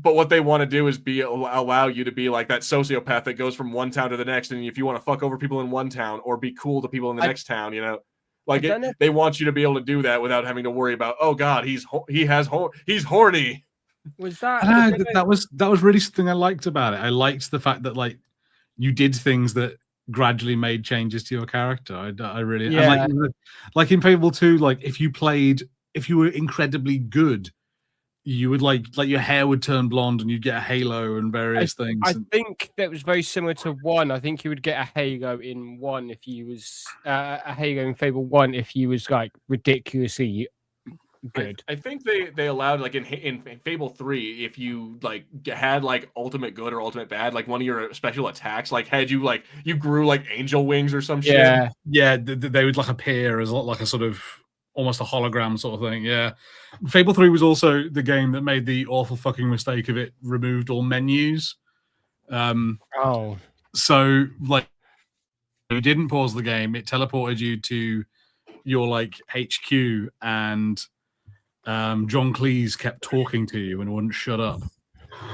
But what they want to do is allow you to be like that sociopath that goes from one town to the next, and if you want to fuck over people in one town or be cool to people in the next town, you know, like they want you to be able to do that without having to worry about, oh God, he's horny. Was that that was really something I liked about it. I liked the fact that like you did things that gradually made changes to your character. I really like in Fable 2, like if you were incredibly good, you would like your hair would turn blonde and you'd get a halo and various things. I think that was very similar to 1. I think you would get a halo in 1 if you was a halo in Fable 1 if you was like ridiculously good. I think they allowed like in Fable 3 if you like had like ultimate good or ultimate bad, like one of your special attacks like had you like you grew like angel wings or some shit. Yeah, they would like appear as like a sort of almost a hologram sort of thing. Yeah. Fable 3 was also the game that made the awful fucking mistake of it removed all menus. So like you didn't pause the game, it teleported you to your like HQ and John Cleese kept talking to you and wouldn't shut up.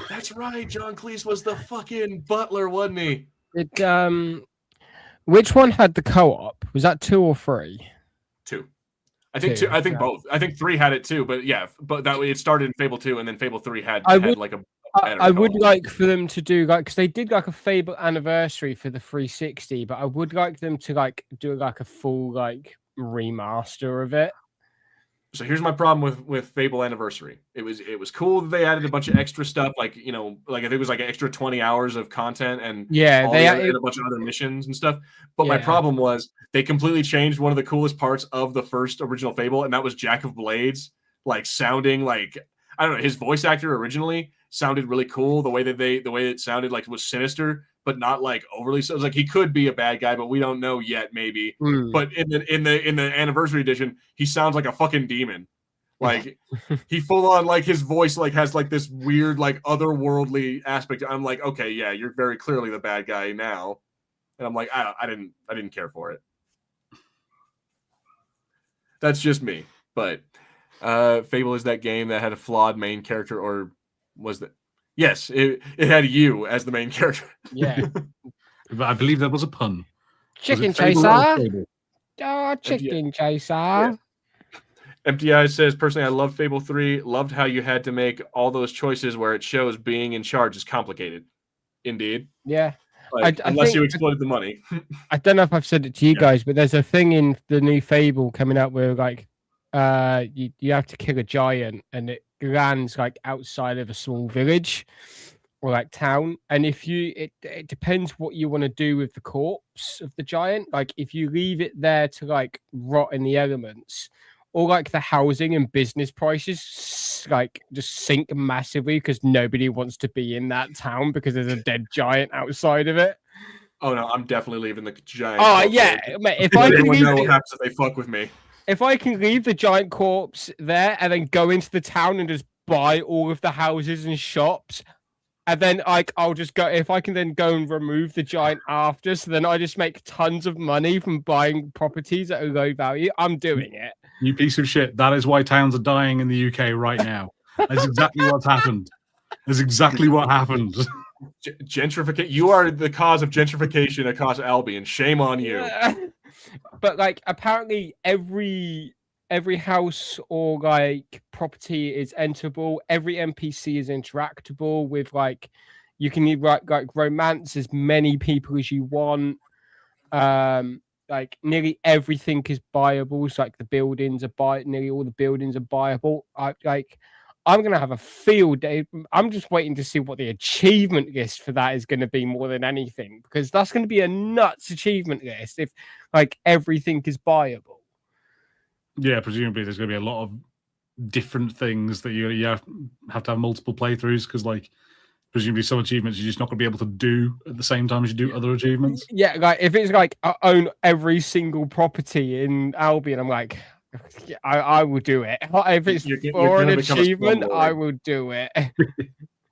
That's right. John Cleese was the fucking butler, wasn't he? Which one had the co-op? Was that 2 or 3? 2. I think 2. I think both. I think 3 had it too, but yeah, but that it started in Fable 2, and then Fable 3 had like a. I would like for them to do like because they did like a Fable anniversary for the 360, but I would like them to like do like a full like remaster of it. So here's my problem with Fable Anniversary. It was cool that they added a bunch of extra stuff, like you know, like I think it was like an extra 20 hours of content and they added a bunch of other missions and stuff. But my problem was they completely changed one of the coolest parts of the first original Fable, and that was Jack of Blades, like sounding like I don't know, his voice actor originally sounded really cool. The way it sounded like was sinister, but not like overly so. It was like he could be a bad guy, but we don't know yet, maybe. But in the anniversary edition, he sounds like a fucking demon. Like he full on like his voice like has like this weird like otherworldly aspect. I'm like, okay, yeah, you're very clearly the bad guy now. And I'm like, I didn't care for it. That's just me. But Fable is that game that had a flawed main character, or was that? Yes, it had you as the main character. Yeah. But I believe that was a pun. Chicken chaser. Oh, chicken chaser. Yeah. MTI says, personally, I love Fable 3. Loved how you had to make all those choices where it shows being in charge is complicated. Indeed. Yeah. Like, unless you exploited the money. I don't know if I've said it to you guys, but there's a thing in the new Fable coming out where like you have to kill a giant and it lands like outside of a small village or like town, and if you it depends what you want to do with the corpse of the giant. Like if you leave it there to like rot in the elements, or like the housing and business prices like just sink massively because nobody wants to be in that town because there's a dead giant outside of it. Oh no, I'm definitely leaving the giant. Oh yeah, mate, if I can know what happens if they fuck with me. If I can leave the giant corpse there and then go into the town and just buy all of the houses and shops, and then I'll just go. If I can then go and remove the giant after, so then I just make tons of money from buying properties at a low value. I'm doing it. You piece of shit. That is why towns are dying in the UK right now. That's exactly what's happened. That's exactly what happened. Gentrification. You are the cause of gentrification across Albion. Shame on you. But like, apparently, every house or like property is enterable. Every NPC is interactable with. Like, you can like romance as many people as you want. like nearly everything is buyable. It's like the buildings are nearly all the buildings are buyable. I'm gonna have a field day. I'm just waiting to see what the achievement list for that is gonna be more than anything, because that's gonna be a nuts achievement list if like everything is buyable. Yeah, presumably there's going to be a lot of different things that you have to have multiple playthroughs, because like presumably some achievements you're just not going to be able to do at the same time as you do other achievements. Yeah, like if it's like I own every single property in Albion, I'm like, I will do it. If it's You're for an gonna become a achievement, slumlord. I will do it.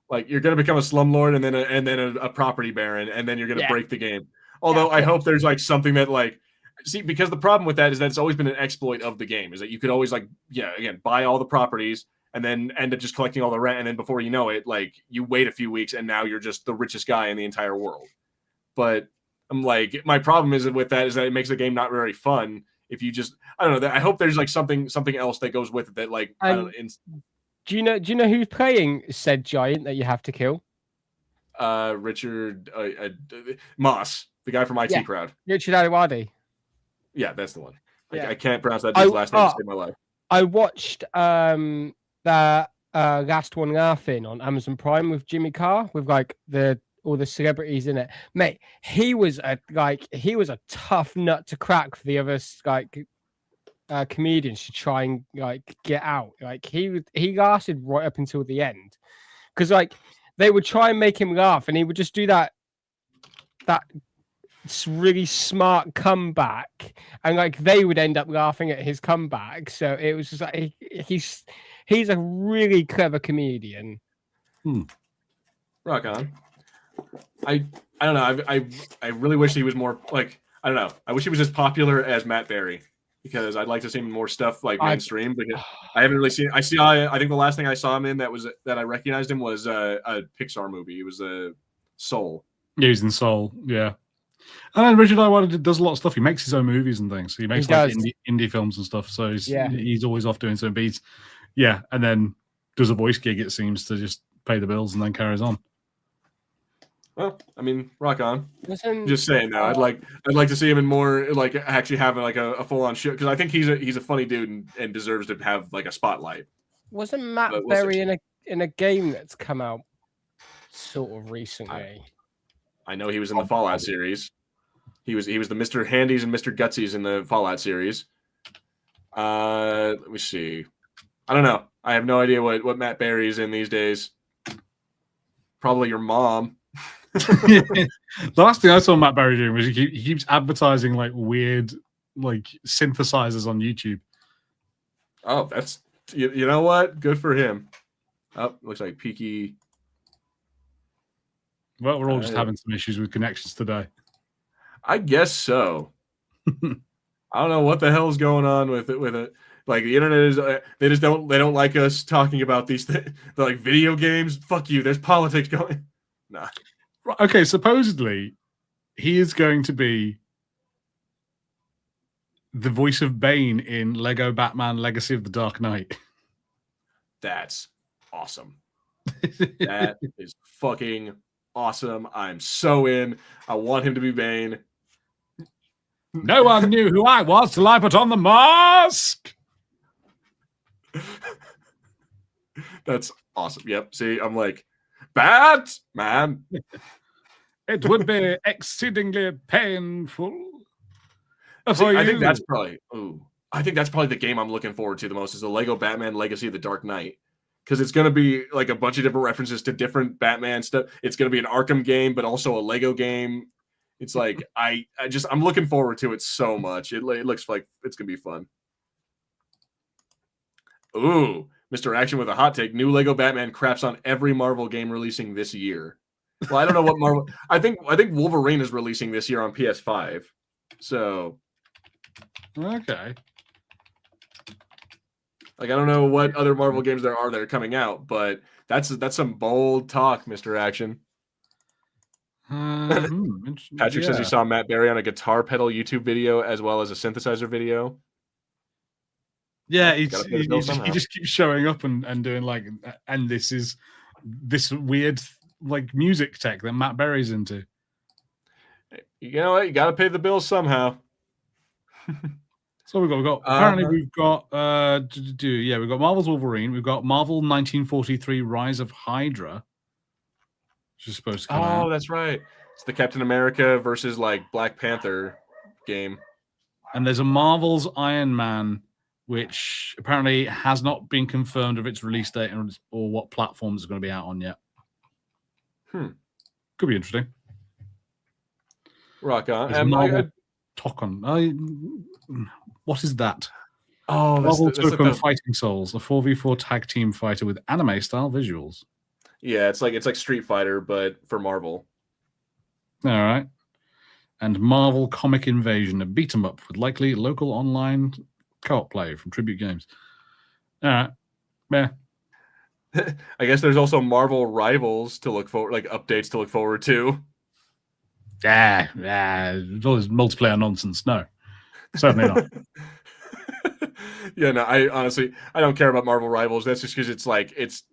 Like you're gonna become a slumlord and then a property baron, and then you're gonna Yeah. break the game. Although I hope there's like something that like see, because the problem with that is that it's always been an exploit of the game, is that you could always like again buy all the properties and then end up just collecting all the rent, and then before you know it, like you wait a few weeks and now you're just the richest guy in the entire world. But I'm like, my problem is with that is that it makes the game not very fun. If you just, I don't know. I hope there's like something else that goes with it that like I don't know. Do you know who's playing said giant that you have to kill? Richard Moss, the guy from IT Crowd. Richard Aliwadi. Yeah, that's the one. Yeah. I can't pronounce that dude's last name to save my life. I watched that Last One Laughing on Amazon Prime with Jimmy Carr, with like all the celebrities in it. Mate, he was a tough nut to crack for the other like comedians to try and like get out. Like he lasted right up until the end, because like they would try and make him laugh and he would just do that really smart comeback, and like they would end up laughing at his comeback. So it was just like he's a really clever comedian. Rock on. I don't know. I really wish he was more like, I don't know. I wish he was as popular as Matt Berry, because I'd like to see him in more stuff like mainstream. Because I haven't really seen. I think the last thing I saw him in that I recognized him was a Pixar movie. It was Soul. Yeah, he's in Soul. Yeah. And then Richard Iwata does a lot of stuff. He makes his own movies and things. He makes like indie films and stuff. So he's always off doing some beats. Yeah, and then does a voice gig. It seems to just pay the bills and then carries on. Well, I mean, rock on. Just saying though, I'd like to see him in more like actually having like a full on show, because I think he's a funny dude and deserves to have like a spotlight. Wasn't Matt Berry in a game that's come out sort of recently? I know he was in the Fallout series. He was the Mr. Handies and Mr. Gutsies in the Fallout series. Let me see. I don't know. I have no idea what Matt Berry is in these days. Probably your mom. The last thing I saw Matt Berry doing was he keeps advertising like weird like synthesizers on YouTube. Oh, that's you know what? Good for him. Oh, looks like Peaky. Well, we're all just having some issues with connections today. I guess so. I don't know what the hell is going on with it. Like the internet is, they don't like us talking about these things. They're like, video games. Fuck you. There's politics going. Nah. Okay, supposedly he is going to be the voice of Bane in Lego Batman: Legacy of the Dark Knight. That's awesome. That is fucking awesome. I'm so in. I want him to be Bane. No one knew who I was till I put on the mask. That's awesome. Yep. See, I'm like, Batman. It would be exceedingly painful. See, I think that's probably the game I'm looking forward to the most, is the Lego Batman Legacy of the Dark Knight. Because it's going to be like a bunch of different references to different Batman stuff. It's going to be an Arkham game, but also a Lego game. It's like, I'm looking forward to it so much. It looks like it's going to be fun. Ooh, Mr. Action with a hot take. New Lego Batman craps on every Marvel game releasing this year. Well, I don't know what Marvel. I think Wolverine is releasing this year on PS5. So, okay. Like, I don't know what other Marvel games there are that are coming out, but that's some bold talk, Mr. Action. Patrick says he saw Matt Berry on a guitar pedal YouTube video as well as a synthesizer video. Yeah, he just keeps showing up and doing like, and this is this weird like music tech that Matt Berry's into. You know what? You got to pay the bills somehow. So we've got apparently we've got we've got Marvel's Wolverine, we've got Marvel 1943 Rise of Hydra, which is supposed to come out. Oh, that's right. It's the Captain America versus like Black Panther game. And there's a Marvel's Iron Man, which apparently has not been confirmed of its release date or what platforms it's going to be out on yet. Could be interesting. Rock on. Marvel Tokon. What is that? Oh, Marvel Tokon Fighting Souls, a 4v4 tag team fighter with anime style visuals. Yeah, it's like Street Fighter, but for Marvel. All right. And Marvel Comic Invasion, a beat 'em up with likely local online co-op play from Tribute Games. All right. Yeah. I guess there's also Marvel Rivals to look forward, like updates to look forward to. Yeah, all this multiplayer nonsense. No, certainly not. Yeah, no, I honestly don't care about Marvel Rivals. That's just because it's what's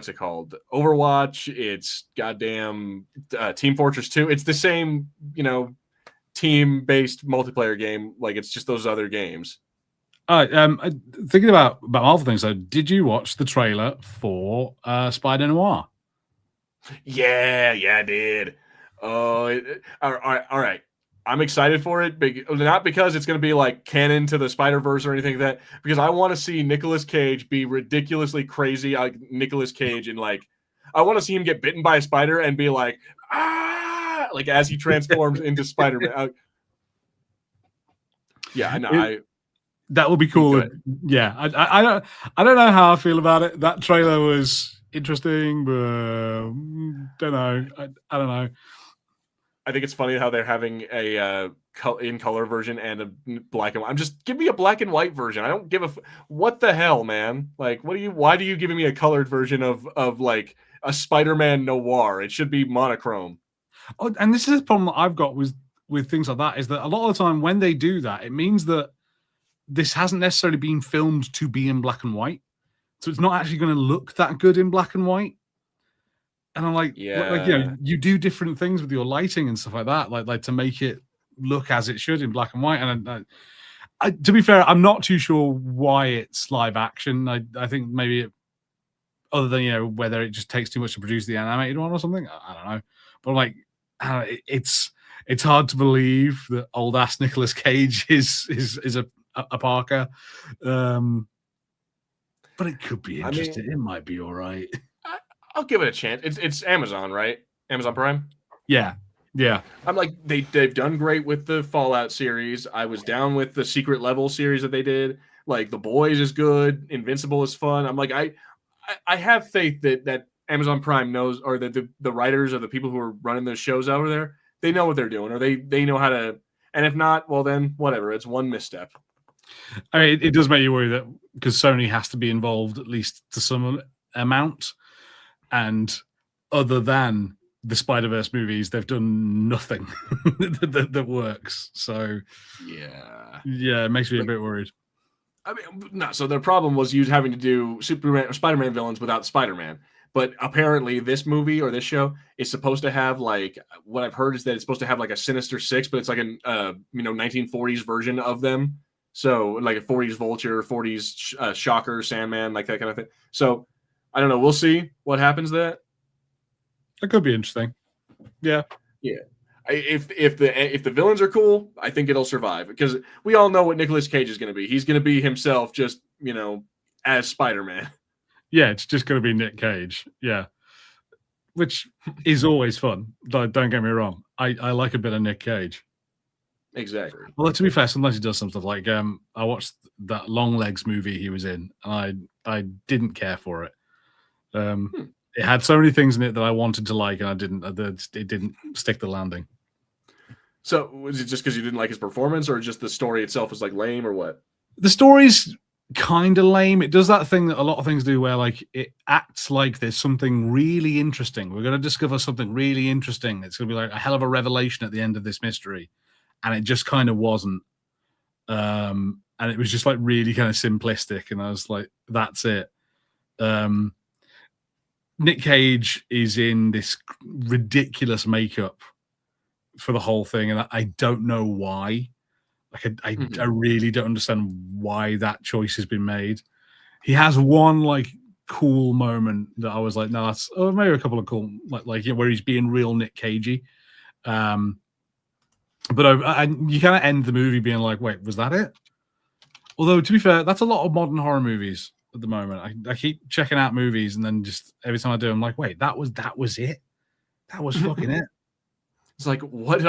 it called? Overwatch. It's goddamn Team Fortress 2. It's the same, team-based multiplayer game. Like it's just those other games. Thinking about Marvel things, though, did you watch the trailer for Spider Noir? Yeah, I did. Oh, all right. I'm excited for it, not because it's going to be like canon to the Spider-Verse or anything like that, because I want to see Nicolas Cage be ridiculously crazy like Nicolas Cage, and like I want to see him get bitten by a spider and be like, ah, like as he transforms into Spider-Man. Yeah, I that would be cool. Yeah, I don't know how I feel about it. That trailer was interesting, but don't know. I don't know. I think it's funny how they're having a in color version and a black and white. Give me a black and white version. I don't give a what the hell, man. Like, why do you giving me a colored version of like a Spider-Man noir? It should be monochrome. Oh, and this is the problem that I've got with things like that, is that a lot of the time when they do that, it means that this hasn't necessarily been filmed to be in black and white. So it's not actually going to look that good in black and white. And I'm like, you do different things with your lighting and stuff like that, like to make it look as it should in black and white. And to be fair, I'm not too sure why it's live action. I think maybe other than whether it just takes too much to produce the animated one or something. I don't know. But I'm like, it's hard to believe that old ass Nicolas Cage is a Parker. But it could be interesting. It might be all right. I'll give it a chance. It's Amazon, right? Amazon Prime? Yeah. I'm like, they've done great with the Fallout series. I was down with the Secret Level series that they did. Like, The Boys is good. Invincible is fun. I'm like, I have faith that Amazon Prime knows, or that the writers or the people who are running those shows over there, they know what they're doing, or they know how to. And if not, well, then whatever. It's one misstep. I mean, it does make you worry that because Sony has to be involved at least to some amount. And other than the Spider-Verse movies, they've done nothing that works. So yeah, it makes me a bit worried. I mean, no. So their problem was you having to do Superman or Spider-Man villains without Spider-Man. But apparently, this movie or this show is supposed to have, like, what I've heard is that it's supposed to have like a Sinister Six, but it's like a 1940s version of them. So like a 40s Vulture, 40s Shocker, Sandman, like that kind of thing. So I don't know. We'll see what happens there. It could be interesting. Yeah. If the villains are cool, I think it'll survive, because we all know what Nicolas Cage is going to be. He's going to be himself, just as Spider-Man. Yeah, it's just going to be Nick Cage. Yeah, which is always fun. Don't get me wrong. I like a bit of Nick Cage. Exactly. Well, to be fair, sometimes he does some stuff like I watched that Long Legs movie he was in, and I didn't care for it. It had so many things in it that I wanted to like, and I didn't. It didn't stick the landing. So was it just because you didn't like his performance, or just the story itself was like lame, or what? The story's kind of lame. It does that thing that a lot of things do, where like it acts like there's something really interesting. We're going to discover something really interesting. It's going to be like a hell of a revelation at the end of this mystery, and it just kind of wasn't. And it was just like really kind of simplistic, and I was like, that's it. Nick Cage is in this ridiculous makeup for the whole thing, and I don't know why. Like I really don't understand why that choice has been made. He has one like cool moment that I was like, no, that's maybe a couple of cool like where he's being real Nick Cagey. But you kind of end the movie being like, wait, was that it? Although to be fair, that's a lot of modern horror movies at the moment. I keep checking out movies, and then just every time I do, I'm like, wait, that was it. That was fucking it. It's like, what did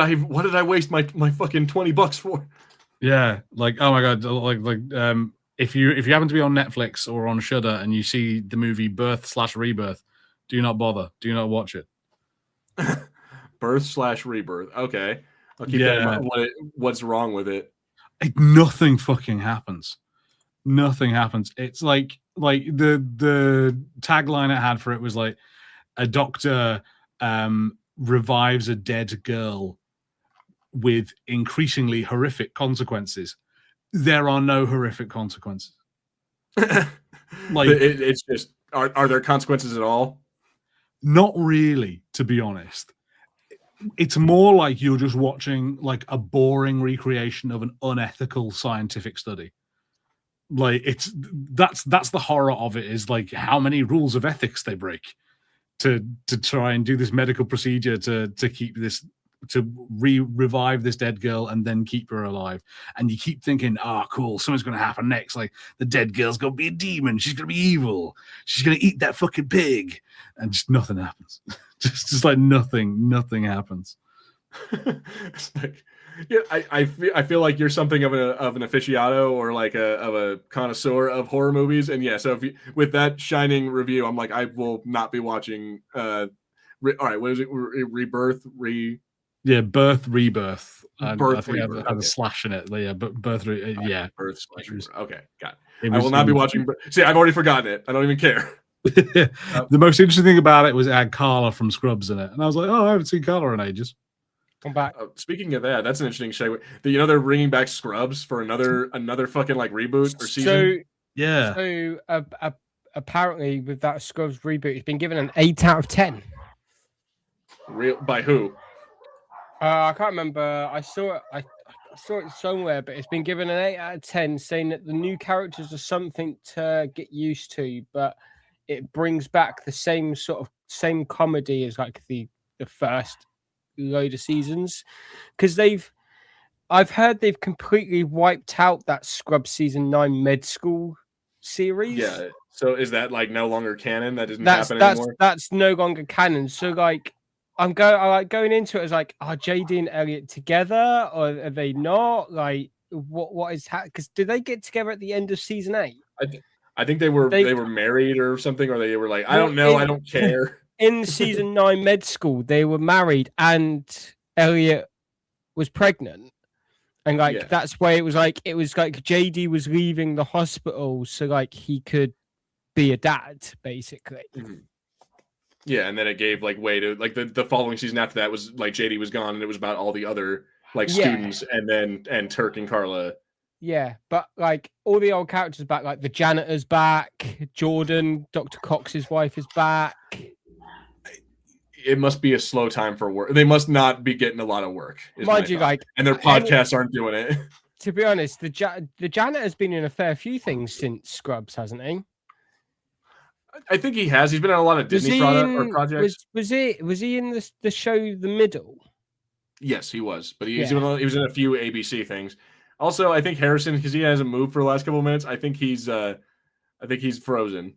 I waste my fucking $20 for? Yeah, like, oh my god, if you happen to be on Netflix or on Shudder and you see the movie Birth/Rebirth, do not bother. Do not watch it. Birth/Rebirth. Okay, I'll keep that in mind. What's wrong with it? Nothing fucking happens. Nothing happens. It's like the tagline it had for it was like, a doctor revives a dead girl with increasingly horrific consequences. There are no horrific consequences. Like it's just, are there consequences at all? Not really, to be honest. It's more like you're just watching like a boring recreation of an unethical scientific study. Like that's the horror of it, is like how many rules of ethics they break to try and do this medical procedure to keep this, to revive this dead girl and then keep her alive. And you keep thinking, cool, something's going to happen next. Like the dead girl's going to be a demon. She's going to be evil. She's going to eat that fucking pig. And just nothing happens. just like nothing happens. It's like, yeah, I feel like you're something of an aficionado or like of a connoisseur of horror movies. And yeah, so with that shining review, I'm like, I will not be watching. All right, what is it? Rebirth, Yeah, Birth, Rebirth. Birth, I think Rebirth. I had a slash in it. Yeah, but Birth, yeah. Birth / Rebirth. Okay, got it. I will not be watching. See, I've already forgotten it. I don't even care. The most interesting thing about it was it had Carla from Scrubs in it. And I was like, I haven't seen Carla in ages. Come back. Speaking of that, that's an interesting segue. They're bringing back Scrubs for another fucking like reboot or season. So apparently with that Scrubs reboot, it's been given an 8 out of 10. Real by who? I can't remember. I saw it somewhere, but it's been given an 8 out of 10, saying that the new characters are something to get used to, but it brings back the same comedy as like the first load of seasons, because I've heard they've completely wiped out that Scrubs season 9 med school series. Yeah. So is that like no longer canon? That doesn't happen anymore? That's no longer canon. So like I like going into it as like, are JD and Elliot together or are they not? Like what is because did they get together at the end of season 8? I think they were married or something, or they were like, I don't know, I don't care. In season 9 med school, they were married and Elliot was pregnant. And like that's why it was like JD was leaving the hospital so like he could be a dad, basically. Mm-hmm. Yeah, and then it gave like way to like the following season after that was like JD was gone and it was about all the other like students and Turk and Carla. Yeah, but like all the old characters back, like the janitor's back, Jordan, Dr. Cox's wife is back. It must be a slow time for work. They must not be getting a lot of work. Mind you, like, and their podcasts aren't doing it. To be honest, the janitor's been in a fair few things since Scrubs, hasn't he? I think he has. He's been on a lot of Disney projects. Was he in the show The Middle? Yes, he was. But he was in a few ABC things. Also, I think Harrison, because he hasn't moved for the last couple of minutes, I think he's frozen.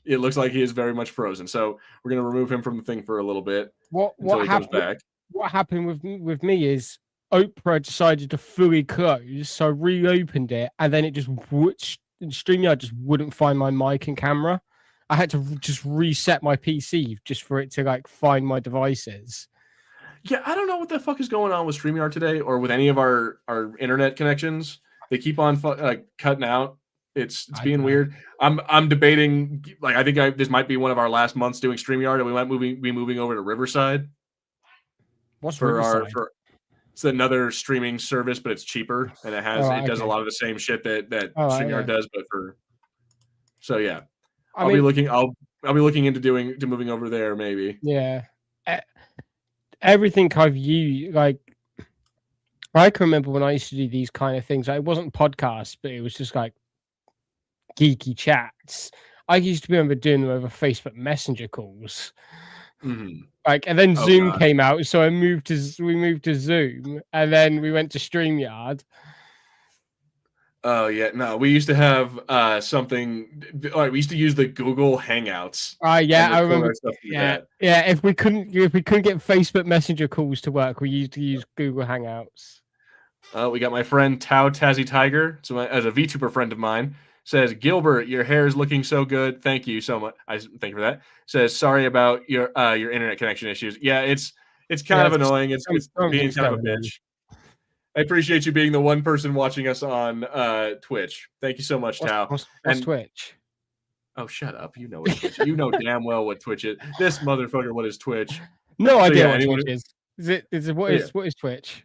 It looks like he is very much frozen. So we're gonna remove him from the thing for a little bit. What happened? Comes back. What happened with me is Oprah decided to fully close, so I reopened it, and then it just StreamYard just wouldn't find my mic and camera. I had to just reset my PC just for it to like find my devices. Yeah, I don't know what the fuck is going on with StreamYard today or with any of our internet connections. They keep on cutting out. It's being weird. I'm debating. Like I think this might be one of our last months doing StreamYard, and we might be moving over to Riverside. What's Riverside? It's another streaming service, but it's cheaper, and it does a lot of the same shit that StreamYard does, but for. So yeah, I'll be looking into moving over there maybe. Yeah. everything I've used, like I can remember when I used to do these kind of things. Like, it wasn't podcasts, but it was just like geeky chats. I used to remember doing them over Facebook Messenger calls. Mhm. Like, and then Oh, Zoom God. came out, so we moved to Zoom, and then we went to StreamYard. Oh yeah, no, we used to have something. All right, we used to use the Google Hangouts Yeah, and I record remember. our stuff through Yeah, that. yeah. If we couldn't get Facebook Messenger calls to work, we used to use Google Hangouts. We got my friend Tao Tazzy Tiger, so as a VTuber friend of mine, says, Gilbert, your hair is looking so good. Thank you so much. Thank you for that. Says, sorry about your internet connection issues. Yeah, it's kind of annoying. It's being kind of a bitch. I appreciate you being the one person watching us on Twitch. Thank you so much, Tao. What's Twitch? Oh, shut up. You know what Twitch is. You know damn well what Twitch is. This motherfucker, what is Twitch? No idea what Twitch is. What is Twitch?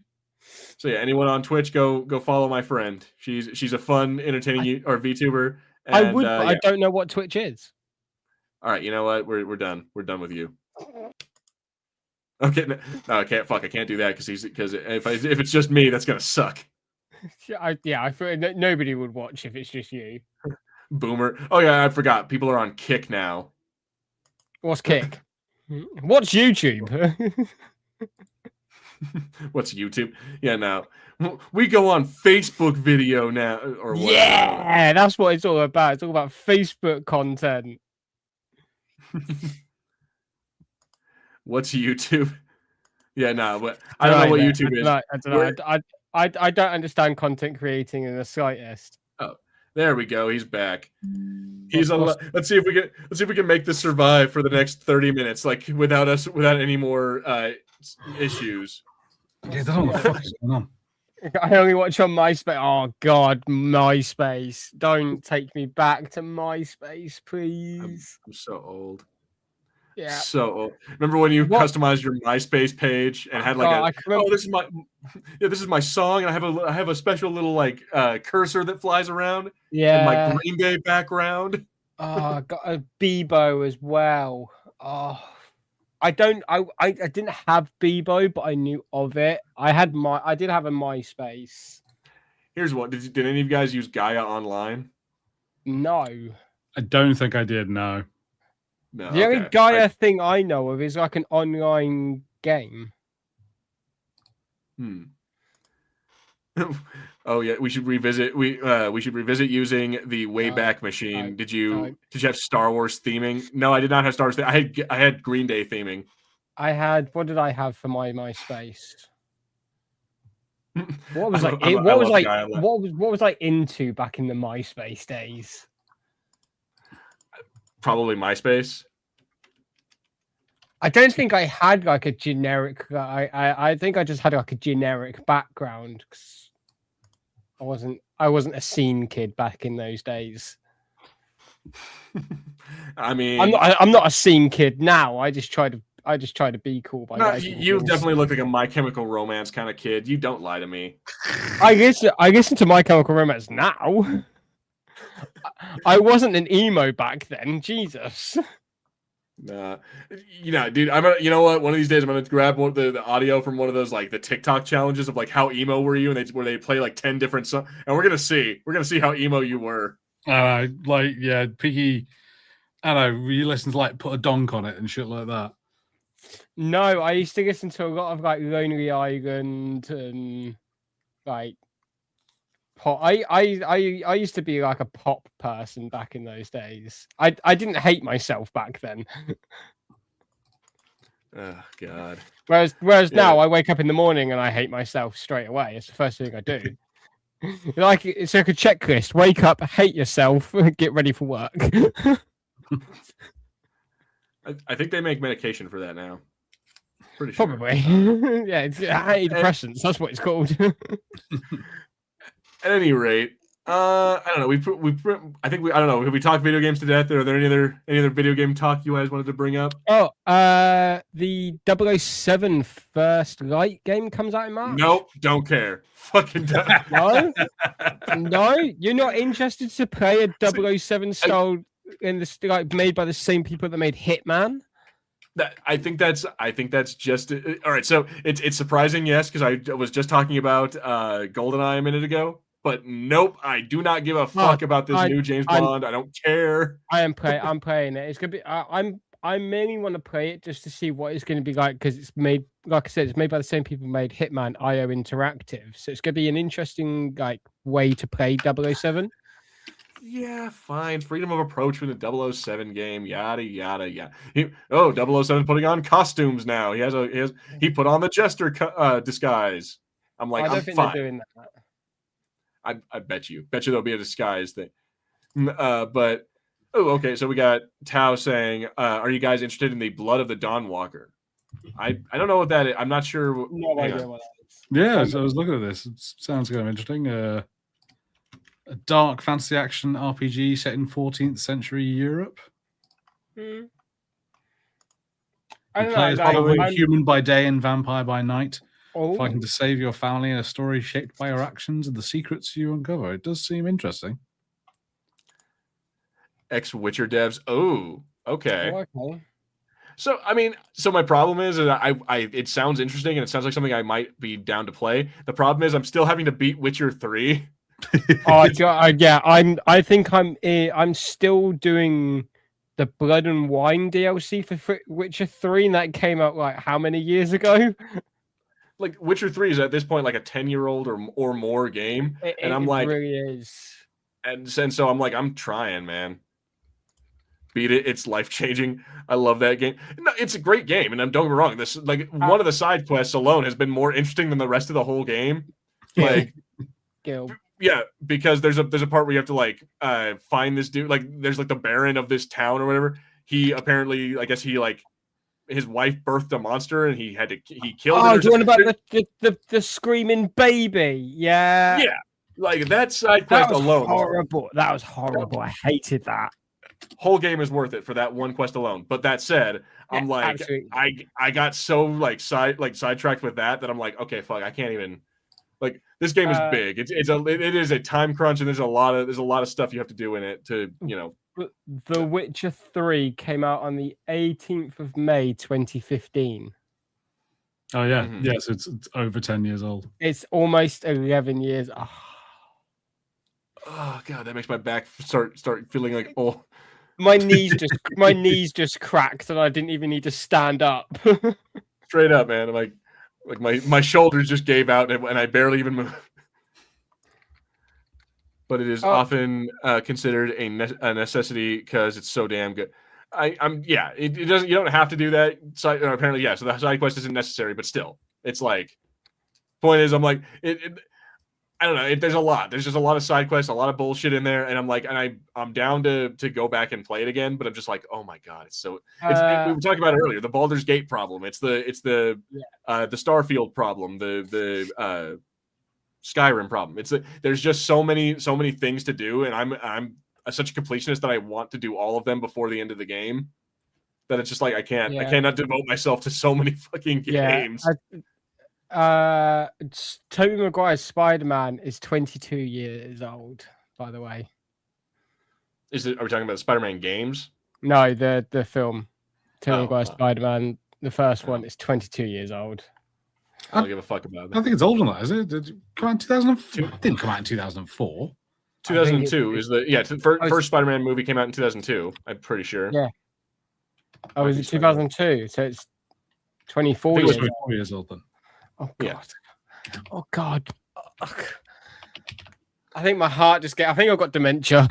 So yeah, anyone on Twitch, go follow my friend. She's a fun, entertaining VTuber. And, I would, but I don't know what Twitch is. All right, you know what? We're done. We're done with you. Okay, no, I can't. Fuck, I can't do that because if it's just me, that's gonna suck. I feel nobody would watch if it's just you. Boomer. Oh yeah, I forgot. People are on Kick now. What's Kick? What's YouTube? What's YouTube? Yeah, now we go on Facebook video now, or whatever. Yeah, that's what it's all about. It's all about Facebook content. What's YouTube? Yeah, no, but I don't know what YouTube is. I don't know. I don't understand content creating in the slightest. Oh, there we go. He's back. He's on. Let's see if we can make this survive for the next 30 minutes, like without any more issues. Yeah, I don't know what the fuck is going on. I only watch on MySpace. Oh God, MySpace! Don't take me back to MySpace, please. I'm so old. Yeah. So old. Remember when you customized your MySpace page and had like this is my song, and I have a special little like cursor that flies around. Yeah. And my Green Day background. Oh, got a Bebo as well. Oh. I didn't have Bebo, but I knew of it. I did have a MySpace. Here's what did any of you guys use Gaia Online? No. I don't think I did, no. No. The only Gaia thing I know of is like an online game. Oh yeah, we should revisit using the Wayback Machine. Did you have Star Wars theming? No, I did not have Star Wars. I had Green Day theming. What did I have for my MySpace? What was like into back in the MySpace days? Probably MySpace. I don't think I had like a generic. I think I just had like a generic background. I wasn't a scene kid back in those days. I mean, I'm not a scene kid now. I just try to be cool. You definitely look like a My Chemical Romance kind of kid. You don't lie to me. I listen to My Chemical Romance now. I wasn't an emo back then. Jesus. Nah, dude. You know what? One of these days, I'm gonna grab the audio from one of those like the TikTok challenges of like how emo were you, and where they play like 10 different songs, and we're gonna see how emo you were. Piggy. I don't know. You listen to like Put a Donk on It and shit like that. No, I used to listen to a lot of like Lonely Island and like pop. I used to be like a pop person back in those days. I didn't hate myself back then. Oh God. Whereas now I wake up in the morning and I hate myself straight away. It's the first thing I do. Like it's like a checklist: wake up, hate yourself, get ready for work. I think they make medication for that now. Pretty sure. Probably. Yeah, it's antidepressants. That's what it's called. At any rate, I don't know. I don't know. Have we talked video games to death? Are there any other video game talk you guys wanted to bring up? Oh, the 007 First Light game comes out in March. Nope, don't care. Fucking don't. No, you're not interested to play a 007 style in the like made by the same people that made Hitman. I think that's just all right. So it's surprising, yes, because I was just talking about GoldenEye a minute ago. But nope, I do not give a fuck about this new James Bond. I don't care. I'm playing it. It's gonna be. I mainly want to play it just to see what it's going to be like because it's made, like I said, it's made by the same people who made Hitman IO Interactive. So it's going to be an interesting way to play 007. Yeah, fine. Freedom of approach with a 007 game. Yada yada yada. 007 putting on costumes now. He put on the jester disguise. I'm like, I don't I'm think fine. they're doing that. I bet you there'll be a disguise thing. But okay. So we got Tao saying, "Are you guys interested in the Blood of the Dawnwalker?" I don't know what that is. I'm not sure. No idea what that is. Yeah, so I was looking at this. It sounds kind of interesting. A dark fantasy action RPG set in 14th century Europe. I You don't play as know. probably human by day and vampire by night, Oh, fighting to save your family in a story shaped by your actions and the secrets you uncover. It does seem interesting. Ex-Witcher devs. Oh, okay. okay. So my problem is that I it sounds interesting and it sounds like something I might be down to play. The problem is I'm still having to beat Witcher 3. Yeah. I think I'm still doing the Blood and Wine DLC for Witcher 3, and that came out like how many years ago? Like Witcher 3 is at this point like a 10-year-old or more game, and I'm like, really is. And so I'm like, I'm trying, man. Beat it. It's life-changing. I love that game. No, it's a great game, and don't get me wrong. This one of the side quests alone has been more interesting than the rest of the whole game. Like, Gil. Yeah, because there's a part where you have to find this dude. Like, there's like the Baron of this town or whatever. He apparently, I guess his wife birthed a monster and he killed it. Oh, do you want about the screaming baby? Yeah. Yeah. Like that side quest alone. Horrible. That was horrible. I hated that. Whole game is worth it for that one quest alone. But that said, I'm like, absolutely. I got so sidetracked with that I'm like, okay, fuck, I can't even. Like, this game is big. It is a time crunch, and there's a lot of stuff you have to do in it to, The Witcher 3 came out on the 18th of May 2015. Oh yeah, yes, it's over 10 years old. It's almost 11 years. Oh god, that makes my back start feeling like my knees just cracked, and I didn't even need to stand up. Straight up, man. I'm like my shoulders just gave out, and I barely even moved. But it is often considered a necessity because it's so damn good. It doesn't. You don't have to do that. Apparently, yeah. So the side quest isn't necessary, but still, it's like. Point is, I'm like I don't know. There's a lot. There's just a lot of side quests, a lot of bullshit in there, and I'm like, and I'm down to go back and play it again. But I'm just like, oh my god, it's so. We were talking about it earlier. The Baldur's Gate problem. It's the Starfield problem. The Skyrim problem. There's just so many things to do, and I'm such a completionist that I want to do all of them before the end of the game. That it's just like I cannot devote myself to so many fucking games. Tobey Maguire's Spider-Man is 22 years old, by the way. Are we talking about the Spider-Man games? No, the film. Tobey Maguire's Spider-Man, the first one, is 22 years old. I don't give a fuck about that. I think it's older than that, is it? Did it come out in 2004? It didn't come out in 2004. 2002 is the first Spider-Man movie came out in 2002. I'm pretty sure. Yeah. Oh, was it 2002? So it's 24 years. 24 years old then. Oh god. Yeah. Oh god. I think my heart I think I've got dementia.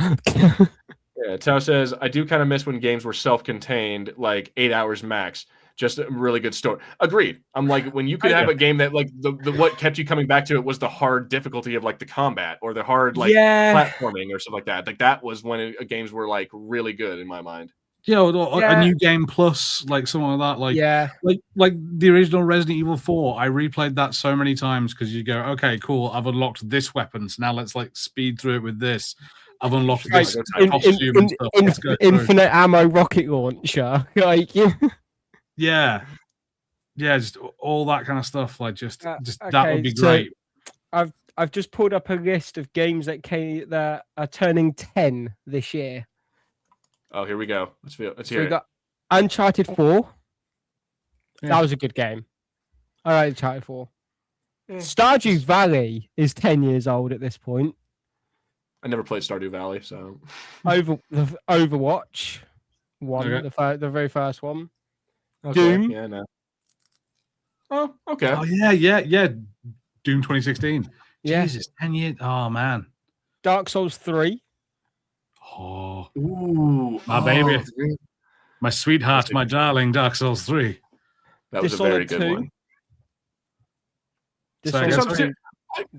Yeah, Tao says, I do kind of miss when games were self-contained, like 8 hours max. Just a really good story. Agreed. I'm like, when you could have a game that like the what kept you coming back to it was the hard difficulty of like the combat or the hard platforming or stuff like that. Like that was when games were like really good in my mind. Yeah, or a new game plus, like something like that. Like the original Resident Evil 4. I replayed that so many times because you go, okay, cool, I've unlocked this weapon, so now let's like speed through it with this. I've unlocked this costume and stuff. Infinite ammo rocket launcher, like yeah, just all that kind of stuff. Like just that would be great. I've just pulled up a list of games that are turning 10 this year. Oh, here we go. Let's hear it. We got Uncharted 4. That was a good game. I like Titanfall. Eh. Stardew Valley is 10 years old at this point. I never played Stardew Valley, so Overwatch 1, Okay. the very first one. okay. Doom. Yeah, no. Oh, okay. Oh yeah. Doom 2016. Yeah. Jesus, 10 years. Oh man. Dark Souls 3. Oh, Ooh, my baby. really? My sweetheart, my darling, Dark Souls 3. That was a very good one. Dishonored 2.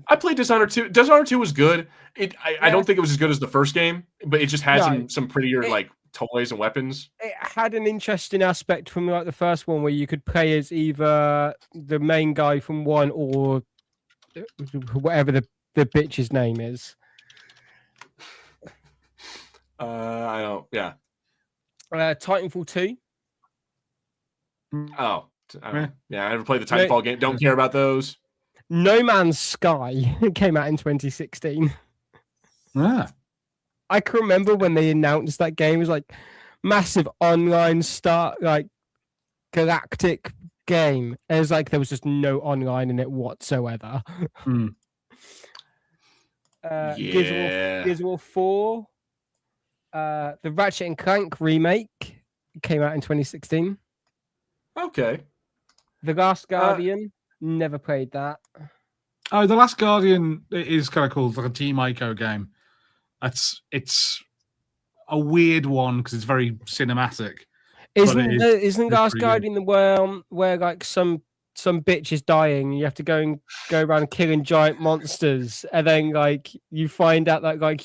I played Dishonored 2. Dishonored 2 was good. I don't think it was as good as the first game, but it just had some prettier like toys and weapons. It had an interesting aspect from like the first one where you could play as either the main guy from 1 or whatever the bitch's name is. I don't. Yeah. Titanfall 2. Oh. I never played the Titanfall game. Don't care about those. No Man's Sky came out in 2016. Ah. I can remember when they announced that game. It was like massive online galactic game. It was like there was just no online in it whatsoever. Gears of War 4. The Ratchet and Clank remake came out in 2016. Okay. The Last Guardian. Never played that. Oh, The Last Guardian is kind of cool. It's like a Team Ico game. It's a weird one because it's very cinematic. Isn't Last Guardian the where like some bitch is dying and you have to go around killing giant monsters and then like you find out that like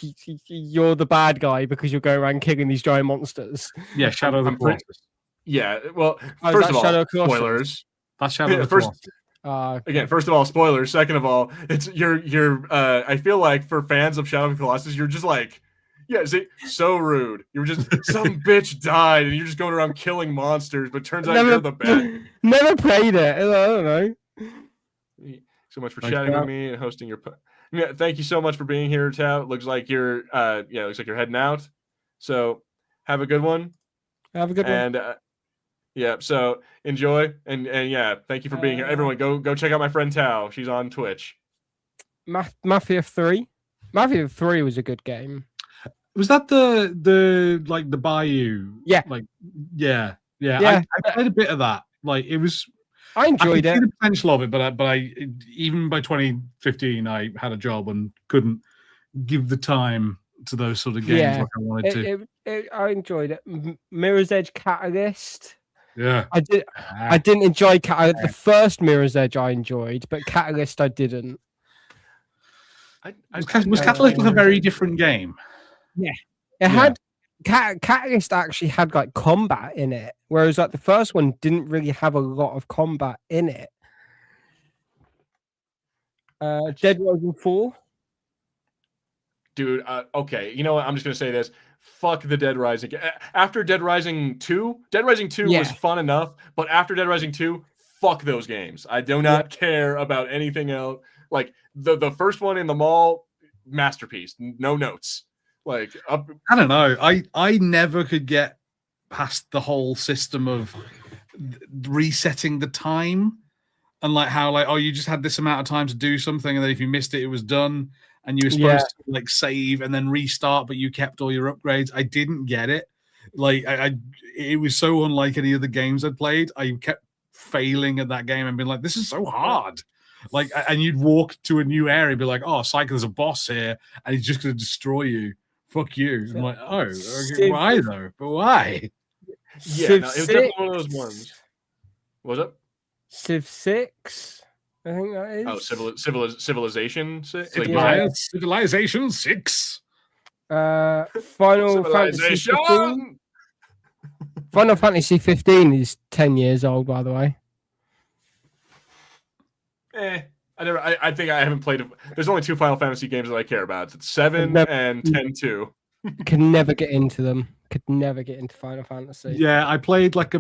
you're the bad guy because you're going around killing these giant monsters? Yeah, Shadow of the Colossus. Yeah, well, first of all, spoilers. That's Shadow of the Colossus. Again, first of all, spoilers. Second of all, it's you're. I feel like for fans of Shadow of the Colossus, you're just like, so rude. You were just some bitch died, and you're just going around killing monsters. But turns out you're the bad. Never played it. I don't know. So much for chatting with me and hosting your. Yeah, thank you so much for being here, Tao. Looks like you're. Looks like you're heading out. So have a good one. Have a good one. And. Yeah, so enjoy and yeah, thank you for being here. Everyone, go check out my friend Tao. She's on Twitch. Mafia 3. Mafia 3 was a good game. Was that the like the Bayou? Yeah. Like yeah. I played a bit of that. Like it was. I enjoyed it. The potential of it, but I even by 2015 I had a job and couldn't give the time to those sort of games like I wanted to. I enjoyed it. Mirror's Edge Catalyst. Yeah, I did. I didn't enjoy the first Mirror's Edge. I enjoyed, but Catalyst I didn't. Was Catalyst a very different game? Yeah, it had Catalyst actually had like combat in it, whereas like the first one didn't really have a lot of combat in it. Dead Rising 4. Dude, okay, you know what? I'm just gonna say this. Fuck the Dead Rising. After Dead Rising 2, Dead Rising 2 was fun enough, but after Dead Rising 2, fuck those games. I do not care about anything else. Like the first one in the mall, masterpiece. No notes. Like I don't know. I never could get past the whole system of resetting the time and like how like you just had this amount of time to do something and then if you missed it, it was done. And you were supposed to like save and then restart, but you kept all your upgrades. I didn't get it. Like it was so unlike any of the games I'd played. I kept failing at that game and being like, "This is so hard." Like, and you'd walk to a new area, and be like, "Oh, psych, there's a boss here, and he's just going to destroy you. Fuck you." I'm like, "Oh, okay, why though? But why?" Yeah, no, it was definitely one of those ones. What was it? Civ 6. I think that is. Oh, Civilization 6? Civilization 6. Final Fantasy 15. Final Fantasy 15 is 10 years old, by the way. I think I haven't played it. There's only 2 Final Fantasy games that I care about. It's 7 and 10-2. Could never get into them. Could never get into Final Fantasy. Yeah, I played like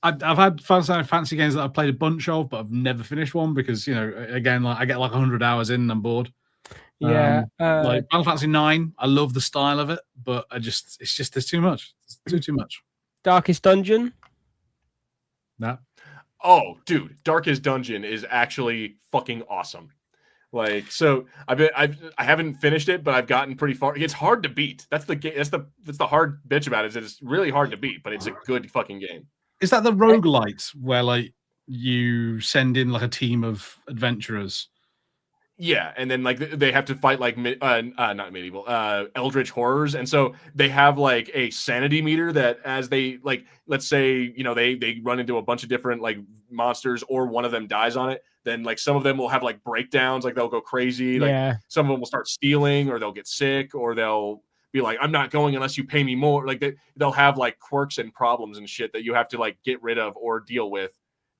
I've had Final Fantasy games that I've played a bunch of, but I've never finished one because, you know, again, like I get like 100 hours in and I'm bored. Yeah. Like Final Fantasy 9, I love the style of it, but it's just there's too much. It's too much. Darkest Dungeon? No. Oh, dude, Darkest Dungeon is actually fucking awesome. Like, so I haven't finished it, but I've gotten pretty far. It's hard to beat. That's the hard bitch about it. Is it's really hard to beat, but it's a good fucking game. Is that the roguelite where like you send in like a team of adventurers? Yeah, and then like they have to fight like not medieval, eldritch horrors, and so they have like a sanity meter that as they like, let's say they run into a bunch of different like monsters, or one of them dies on it, then like some of them will have like breakdowns, like they'll go crazy, like some of them will start stealing, or they'll get sick, or they'll be like, I'm not going unless you pay me more. Like they'll have like quirks and problems and shit that you have to like get rid of or deal with,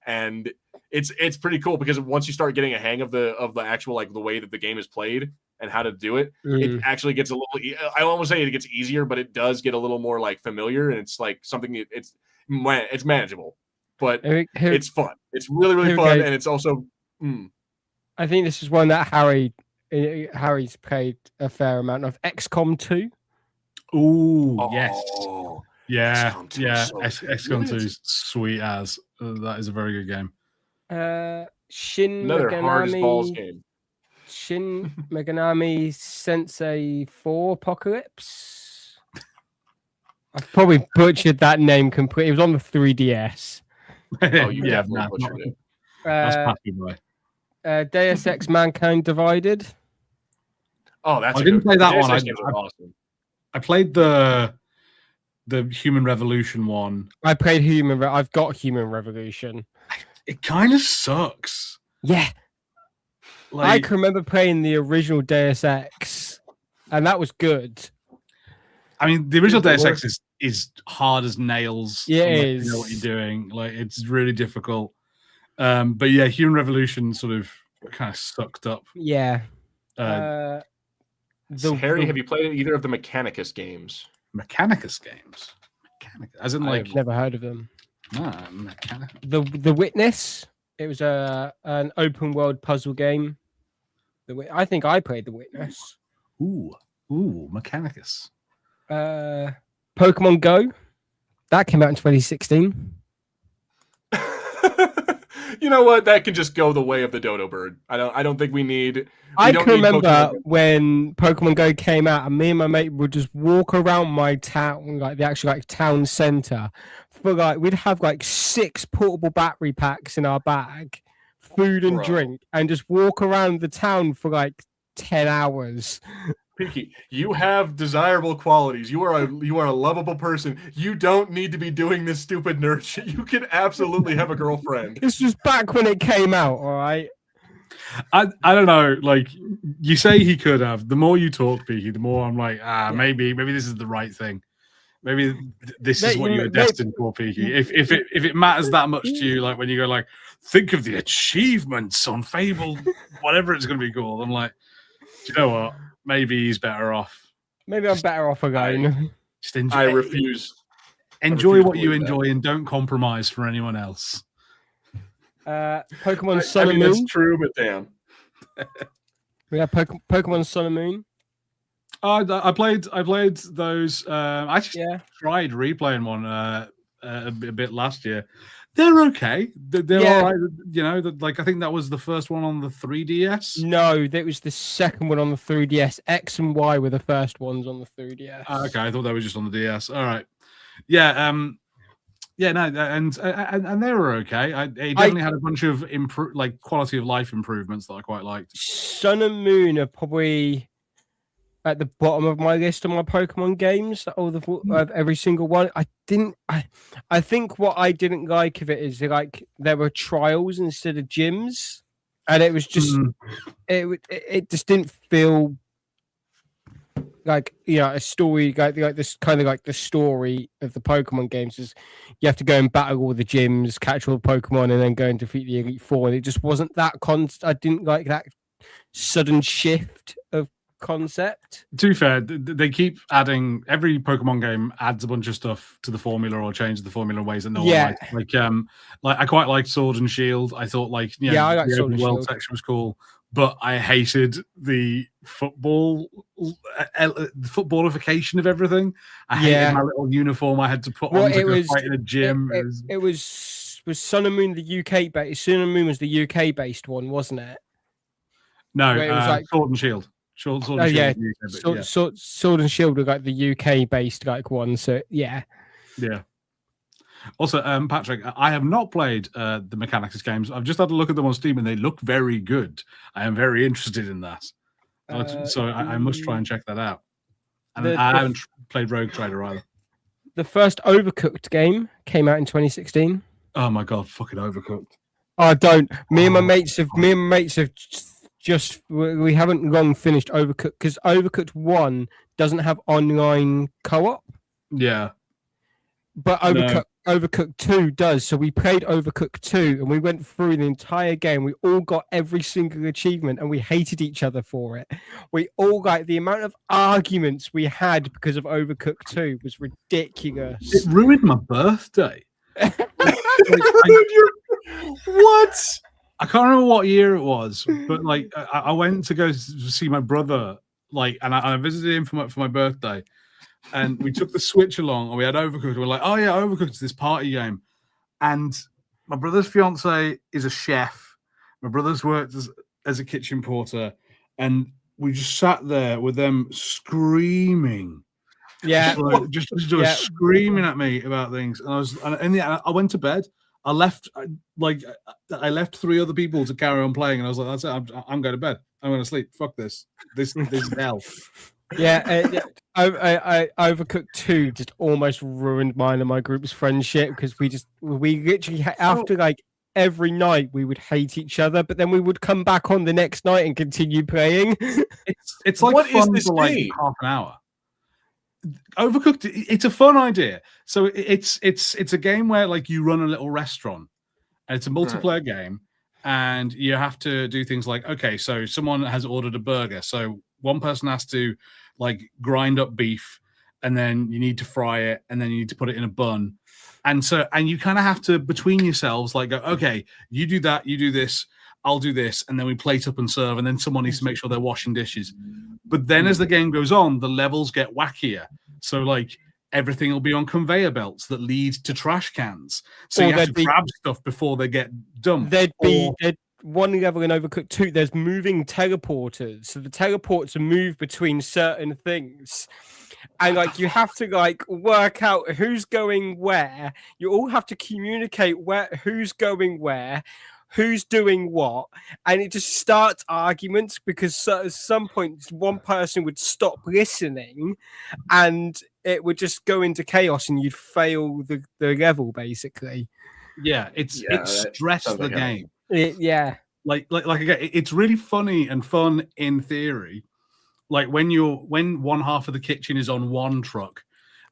and it's pretty cool because once you start getting a hang of the actual like the way that the game is played and how to do it, it actually gets a little. I won't say it gets easier, but it does get a little more like familiar, and it's like something. It's manageable, but it's fun. It's really fun, and it's also. I think this is one that Harry's played a fair amount of. XCOM 2. Ooh, yes. Yeah, XCOM 2 yeah. so XCOM 2 is sweet as. That is a very good game. Shin Another hard as balls Megami game. Shin Megami Sensei 4 Apocalypse. I've probably butchered that name completely. It was on the 3DS. Oh, you definitely butchered it. That's happy boy. Deus Ex Mankind Divided. Oh, that's I didn't play that one. Awesome. I played the Human Revolution one. I played I've got Human Revolution. It kind of sucks. Yeah. Like, I can remember playing the original Deus Ex, and that was good. I mean, the original Deus Ex is hard as nails. Yeah, it is. You know what you're doing. Like, it's really difficult. But yeah, Human Revolution sort of kind of sucked up. Yeah. Harry, have you played either of the Mechanicus games? Mechanicus games? As in, like, I've never heard of them. No, The Witness. It was an open world puzzle game. I think I played The Witness. Ooh, Mechanicus. Pokemon Go. That came out in 2016. You know what? That can just go the way of the dodo bird. I don't think we need. I can remember when Pokemon Go came out, and me and my mate would just walk around my town, like the actual like town center, for like we'd have like 6 portable battery packs in our bag, food and drink, and just walk around the town for like 10 hours. Pinky, you have desirable qualities. You are a lovable person. You don't need to be doing this stupid nerd shit. You can absolutely have a girlfriend. This was back when it came out, all right? I don't know. Like, you say he could have. The more you talk, Pinky, the more I'm like, maybe this is the right thing. Maybe this is what you were destined for, Pinky. If it matters that much to you, like when you go like, think of the achievements on Fable, whatever it's going to be called. I'm like, do you know what? Maybe he's better off. Maybe I'm better off again. Just enjoy. I refuse. Enjoy what you enjoy and don't compromise for anyone else. Pokemon Sun and Moon. That's true, but damn. We have Pokemon Sun and Moon. I played those. I actually tried replaying one a bit last year. They're okay. They're all right. You know, like I think that was the first one on the 3DS. No, that was the second one on the 3DS. X and Y were the first ones on the 3DS. Okay, I thought that was just on the DS. All right. Yeah. Yeah. No. And they were okay. It definitely had a bunch of like quality of life improvements that I quite liked. Sun and Moon are probably at the bottom of my list of my Pokemon games. Every single one. I think what I didn't like of it is like there were trials instead of gyms, and it was just it just didn't feel like a story like this kind of like the story of the Pokemon games is you have to go and battle all the gyms, catch all the Pokemon, and then go and defeat the Elite Four. And it just wasn't that I didn't like that sudden shift of concept. To be fair, they keep adding. Every Pokemon game adds a bunch of stuff to the formula or changes the formula in ways that no one likes. Like I quite liked Sword and Shield. I thought I like Sword and World Shield. section was cool, but I hated the footballification of everything. I hated my little uniform I had to put on to go fight in a gym. It was was Sun and Moon the UK based? Sun and Moon was the UK based one, wasn't it? No, Where it was like Sword and Shield. Sword oh and Shield. yeah, is the UK, but Sword and Shield were like the UK based like one. So yeah. yeah. Also, Patrick, I have not played the Mechanics games. I've just had a look at them on Steam, and they look very good. I am very interested in that, so I must try and check that out. And I haven't played Rogue Trader either. The first Overcooked game came out in 2016. Oh my god, fucking Overcooked! Oh, don't. Me and my mates have just we haven't long finished Overcooked because Overcooked 1 doesn't have online co-op. Yeah. But Overcooked 2 does. So we played Overcooked 2 and we went through the entire game. We all got every single achievement and we hated each other for it. We all got the amount of arguments we had because of Overcooked 2 was ridiculous. It ruined my birthday. What? I can't remember what year it was, but like I went to go see my brother, like, and I visited him for my birthday. And we took the Switch along, and we had Overcooked. We were like, "Oh yeah, Overcooked's this party game." And my brother's fiance is a chef. My brother's worked as a kitchen porter, and we just sat there with them screaming. Yeah, just screaming at me about things. And I went to bed. I left 3 other people to carry on playing, and I was like, "That's it. I'm going to bed. I'm going to sleep. Fuck this. This is hell." Yeah, I Overcooked 2 just almost ruined mine and my group's friendship because we literally after like every night we would hate each other, but then we would come back on the next night and continue playing. It's like what fun is this for like game? half an hour. Overcooked, it's a fun idea. So it's a game where like you run a little restaurant, and it's a multiplayer game, and you have to do things like, okay, so someone has ordered a burger, so one person has to like grind up beef, and then you need to fry it, and then you need to put it in a bun. And you kind of have to, between yourselves, like go, okay, you do that, you do this, I'll do this, and then we plate up and serve, and then someone needs to make sure they're washing dishes. But then as the game goes on, the levels get wackier. So like everything will be on conveyor belts that lead to trash cans. So you have to grab stuff before they get dumped. There'd one level in Overcooked 2, there's moving teleporters. So the teleporters move between certain things. And like you have to like work out who's going where. You all have to communicate who's going where, who's doing what, and it just starts arguments because at some point one person would stop listening and it would just go into chaos and you'd fail the level basically. Yeah, it stressed the game. Like again, it's really funny and fun in theory. Like when one half of the kitchen is on one truck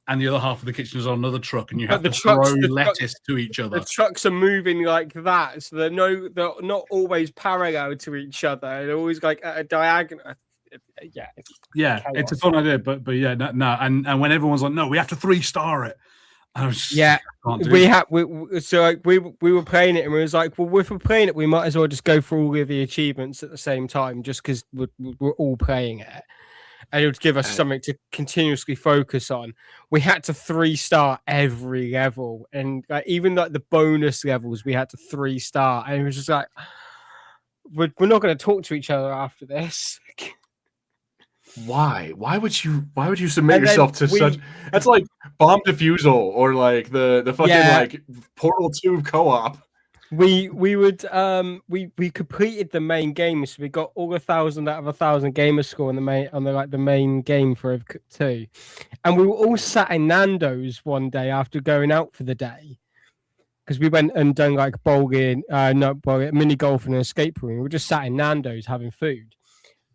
and the other half of the kitchen is on another truck, and you have to throw lettuce to each other. The trucks are moving like that, so they're not always parallel to each other. They're always like at a diagonal. Yeah, it's a fun idea, but yeah, no, and when everyone's like, no, we have to 3-star it. We were playing it and we was like, well, if we're playing it, we might as well just go for all of the achievements at the same time, just because we're all playing it, and it would give us something to continuously focus on. We had to 3-star every level, and like even like the bonus levels, we had to 3-star, and it was just like, we're not going to talk to each other after this. Why would you submit yourself to such? That's like bomb defusal or like the fucking like Portal 2 co-op. We completed the main game, so we got all 1,000 out of 1,000 gamer score on the main game for Overcooked 2, and we were all sat in Nando's one day after going out for the day because we went and done like mini golf and an escape room. We were just sat in Nando's having food.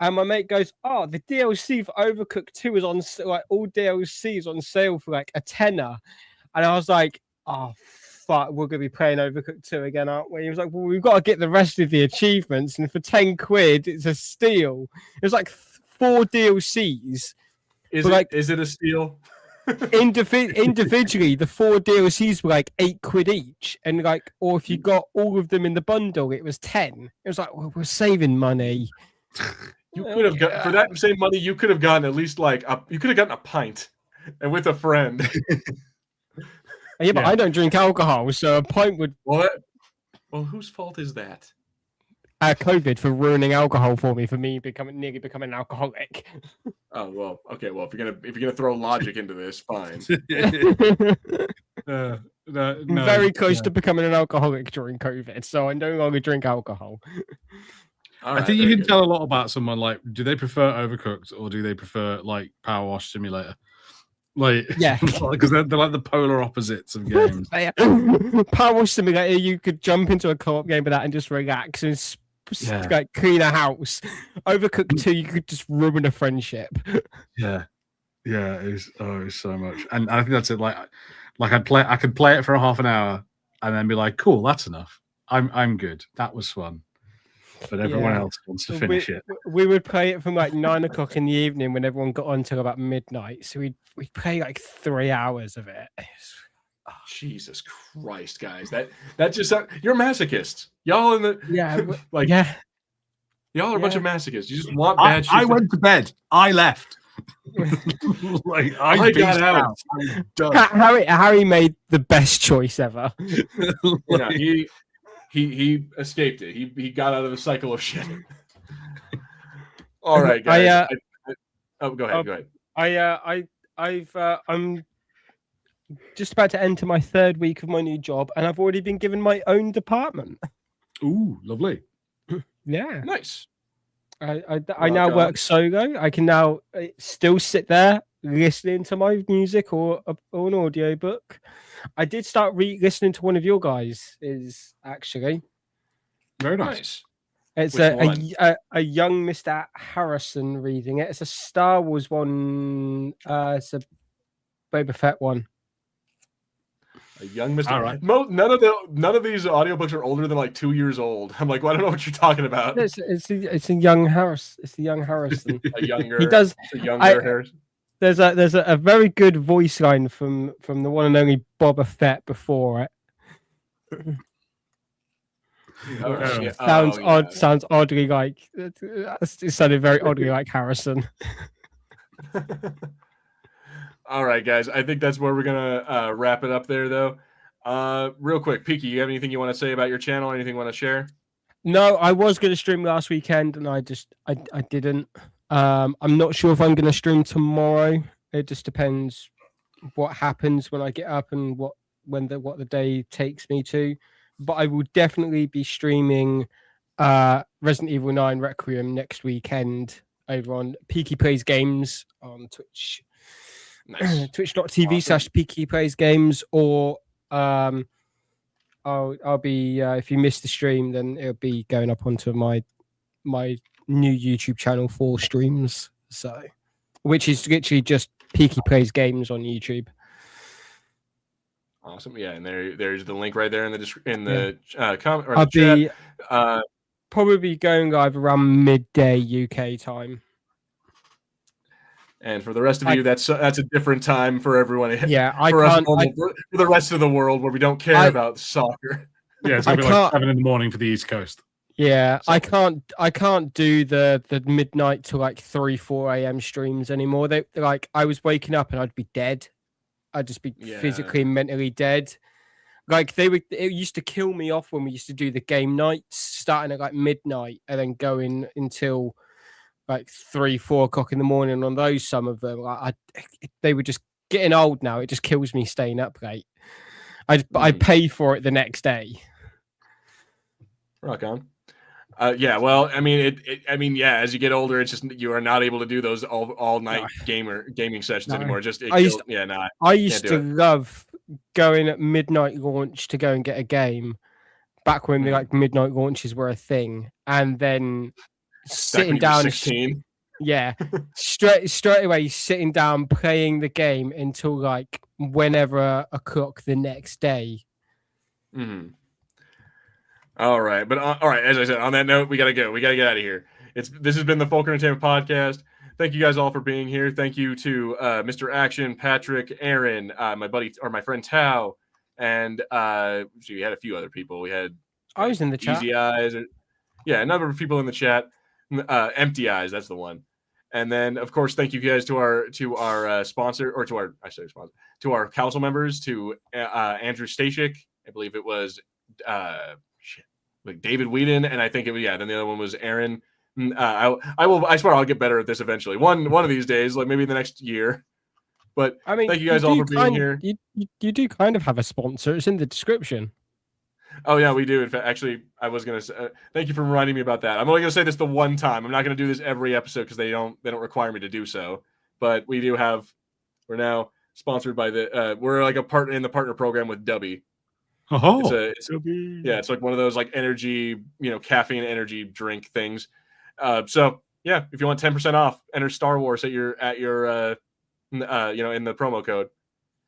And my mate goes, "Oh, the DLC for Overcooked 2 is on like all DLCs on sale for like a tenner," and I was like, "Oh fuck, we're gonna be playing Overcooked 2 again, aren't we?" He was like, "Well, we've got to get the rest of the achievements, and for 10 quid, it's a steal." It was like 4 DLCs. Is it a steal? Individually, the 4 DLCs were like 8 quid each, and like, or if you got all of them in the bundle, it was 10. It was like, well, we're saving money. You could have got for that same money. You could have gotten at least like you could have gotten a pint, and with a friend. Yeah, but Yeah. I don't drink alcohol, so a pint would Well, whose fault is that? COVID for ruining alcohol for me, nearly becoming an alcoholic. Oh well, okay. Well, if you're gonna throw logic into this, fine. No, Very close to becoming an alcoholic during COVID, so I no longer drink alcohol. All I right, think you very can good. tell a lot about someone. Like, do they prefer Overcooked or do they prefer like Power Wash Simulator? Like, Yeah. because they're like the polar opposites of games. Power Wash Simulator, you could jump into a co-op game with that and just relax and Yeah. like clean a house. Overcooked 2, you could just ruin a friendship. Yeah, it's so much, and I think that's it. Like I could play it for a half an hour and then be like, cool, that's enough. I'm good. That was fun. But everyone else wants to finish it. We would play it from like 9 o'clock in the evening when everyone got on till about midnight. So we'd play like 3 hours of it. Jesus Christ, guys! That just you're masochists. Y'all in the y'all are a bunch of masochists. You just want bad shit. I went to bed. I left. Like I got out. I'm done. Harry made the best choice ever. He escaped it. He got out of the cycle of shit. All right, guys. Go ahead. I'm just about to enter my 3rd week of my new job, and I've already been given my own department. Ooh, lovely. Yeah, nice. I now work solo. I can now still sit there listening to my music or an audiobook. I did start listening to one of your guys. Is actually very nice. It's a young Mr. Harrison reading it. It's a Star Wars one. It's a Boba Fett one. A young Mr. All right. None of these audiobooks are older than like 2 years old. I'm like, well, I don't know what you're talking about. It's a young Harris. It's a young Harrison. He does. Harrison. There's a very good voice line from the one and only Boba Fett before it. Sounds odd. Sounds oddly like it sounded very oddly like Harrison. All right, guys. I think that's where we're gonna wrap it up there, though. Real quick, Peaky, you have anything you want to say about your channel? Anything you want to share? No, I was going to stream last weekend, and I didn't. I'm not sure if I'm going to stream tomorrow. It just depends what happens when I get up and what the day takes me to. But I will definitely be streaming Resident Evil 9 Requiem next weekend over on Peaky Plays Games on Twitch. Nice. Twitch.tv/Peaky Plays Games, or I'll be if you missed the stream, then it'll be going up onto my new YouTube channel for streams. So, which is literally just Peaky Plays Games on YouTube. Awesome, yeah, and there's the link right there in the comment. Or I'll the be probably going live around midday UK time. And for the rest of you, that's a different time for everyone. Yeah, for the rest of the world where we don't care about soccer. Yeah, it's gonna be like 7 a.m. for the East Coast. Yeah, I can't do the midnight to like 3-4 a.m. streams anymore. They like I was waking up and I'd be dead. I'd just be physically and mentally dead. Like it used to kill me off when we used to do the game nights, starting at like midnight and then going until like 3-4 o'clock in the morning on those. Some of them, they were just getting old now. It just kills me staying up late. I pay for it the next day. Rock on. Yeah, well, I mean, as you get older, it's just you are not able to do those all night gaming sessions anymore. I used to love going at midnight launch to go and get a game back when the like midnight launches were a thing, and then sitting down. 16. Yeah, straight away sitting down playing the game until like whenever o'clock the next day. Mm-hmm. All right, but all right. As I said, on that note, we gotta go. We gotta get out of here. This has been the Fulcrum Entertainment Podcast. Thank you guys all for being here. Thank you to Mr. Action, Patrick, Aaron, my buddy or my friend Tao, and we had a few other people. We had I was in the chat. Easy Eyes, a number of people in the chat. Empty Eyes, that's the one. And then, of course, thank you guys to our sponsor, or to our council members, to Andrew Stashik. I believe it was like David Whedon, and I think it was then the other one was Aaron. I swear I'll get better at this eventually. One of these days, like maybe in the next year. But I mean, thank you guys all for being here. You do kind of have a sponsor. It's in the description. Oh yeah, we do. In fact, actually, I was gonna say, thank you for reminding me about that. I'm only gonna say this the one time. I'm not gonna do this every episode because they don't require me to do so. But we do have. We're now sponsored by we're like a partner in the partner program with Dubby. Oh, it's like one of those like energy, caffeine energy drink things. So yeah, if you want 10% off, enter Star Wars at your in the promo code,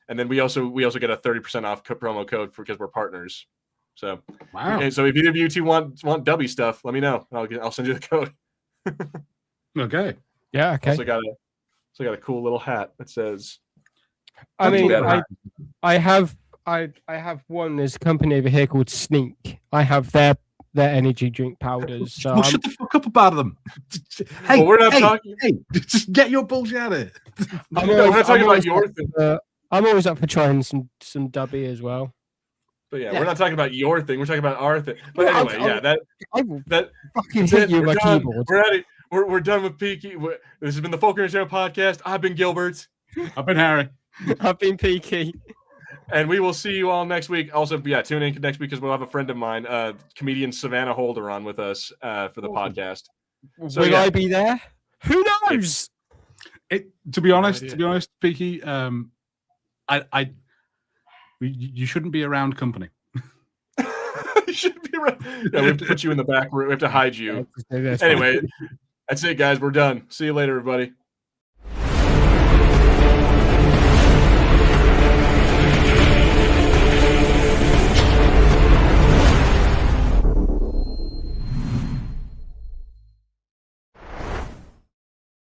and then we also get a 30% off promo code because we're partners. So wow. Okay, so if either of you two want Dubby stuff, let me know. I'll send you the code. Okay. Yeah. Okay. Also got a cool little hat that says. I mean, I have one. There's a company over here called Sneak. I have their energy drink powders. So shut the fuck up about them. Hey, well, we're not talking. Hey, just get your bullshit out of it. We're not talking about your thing. I'm always up for trying some Dubby as well. But yeah, we're not talking about your thing. We're talking about our thing. But anyway, I will fucking hit you with my keyboard. We're done with Peaky. This has been the Fulcrum Channel podcast. I've been Gilbert. I've been Harry. I've been Peaky. And we will see you all next week. Also, tune in next week because we'll have a friend of mine, comedian Savannah Holder, on with us for the podcast. So, will I be there? Who knows? To be honest, Peaky, you shouldn't be around company. You shouldn't be around. Yeah, we have to put you in the back room. We have to hide you. Anyway, that's it, guys. We're done. See you later, everybody.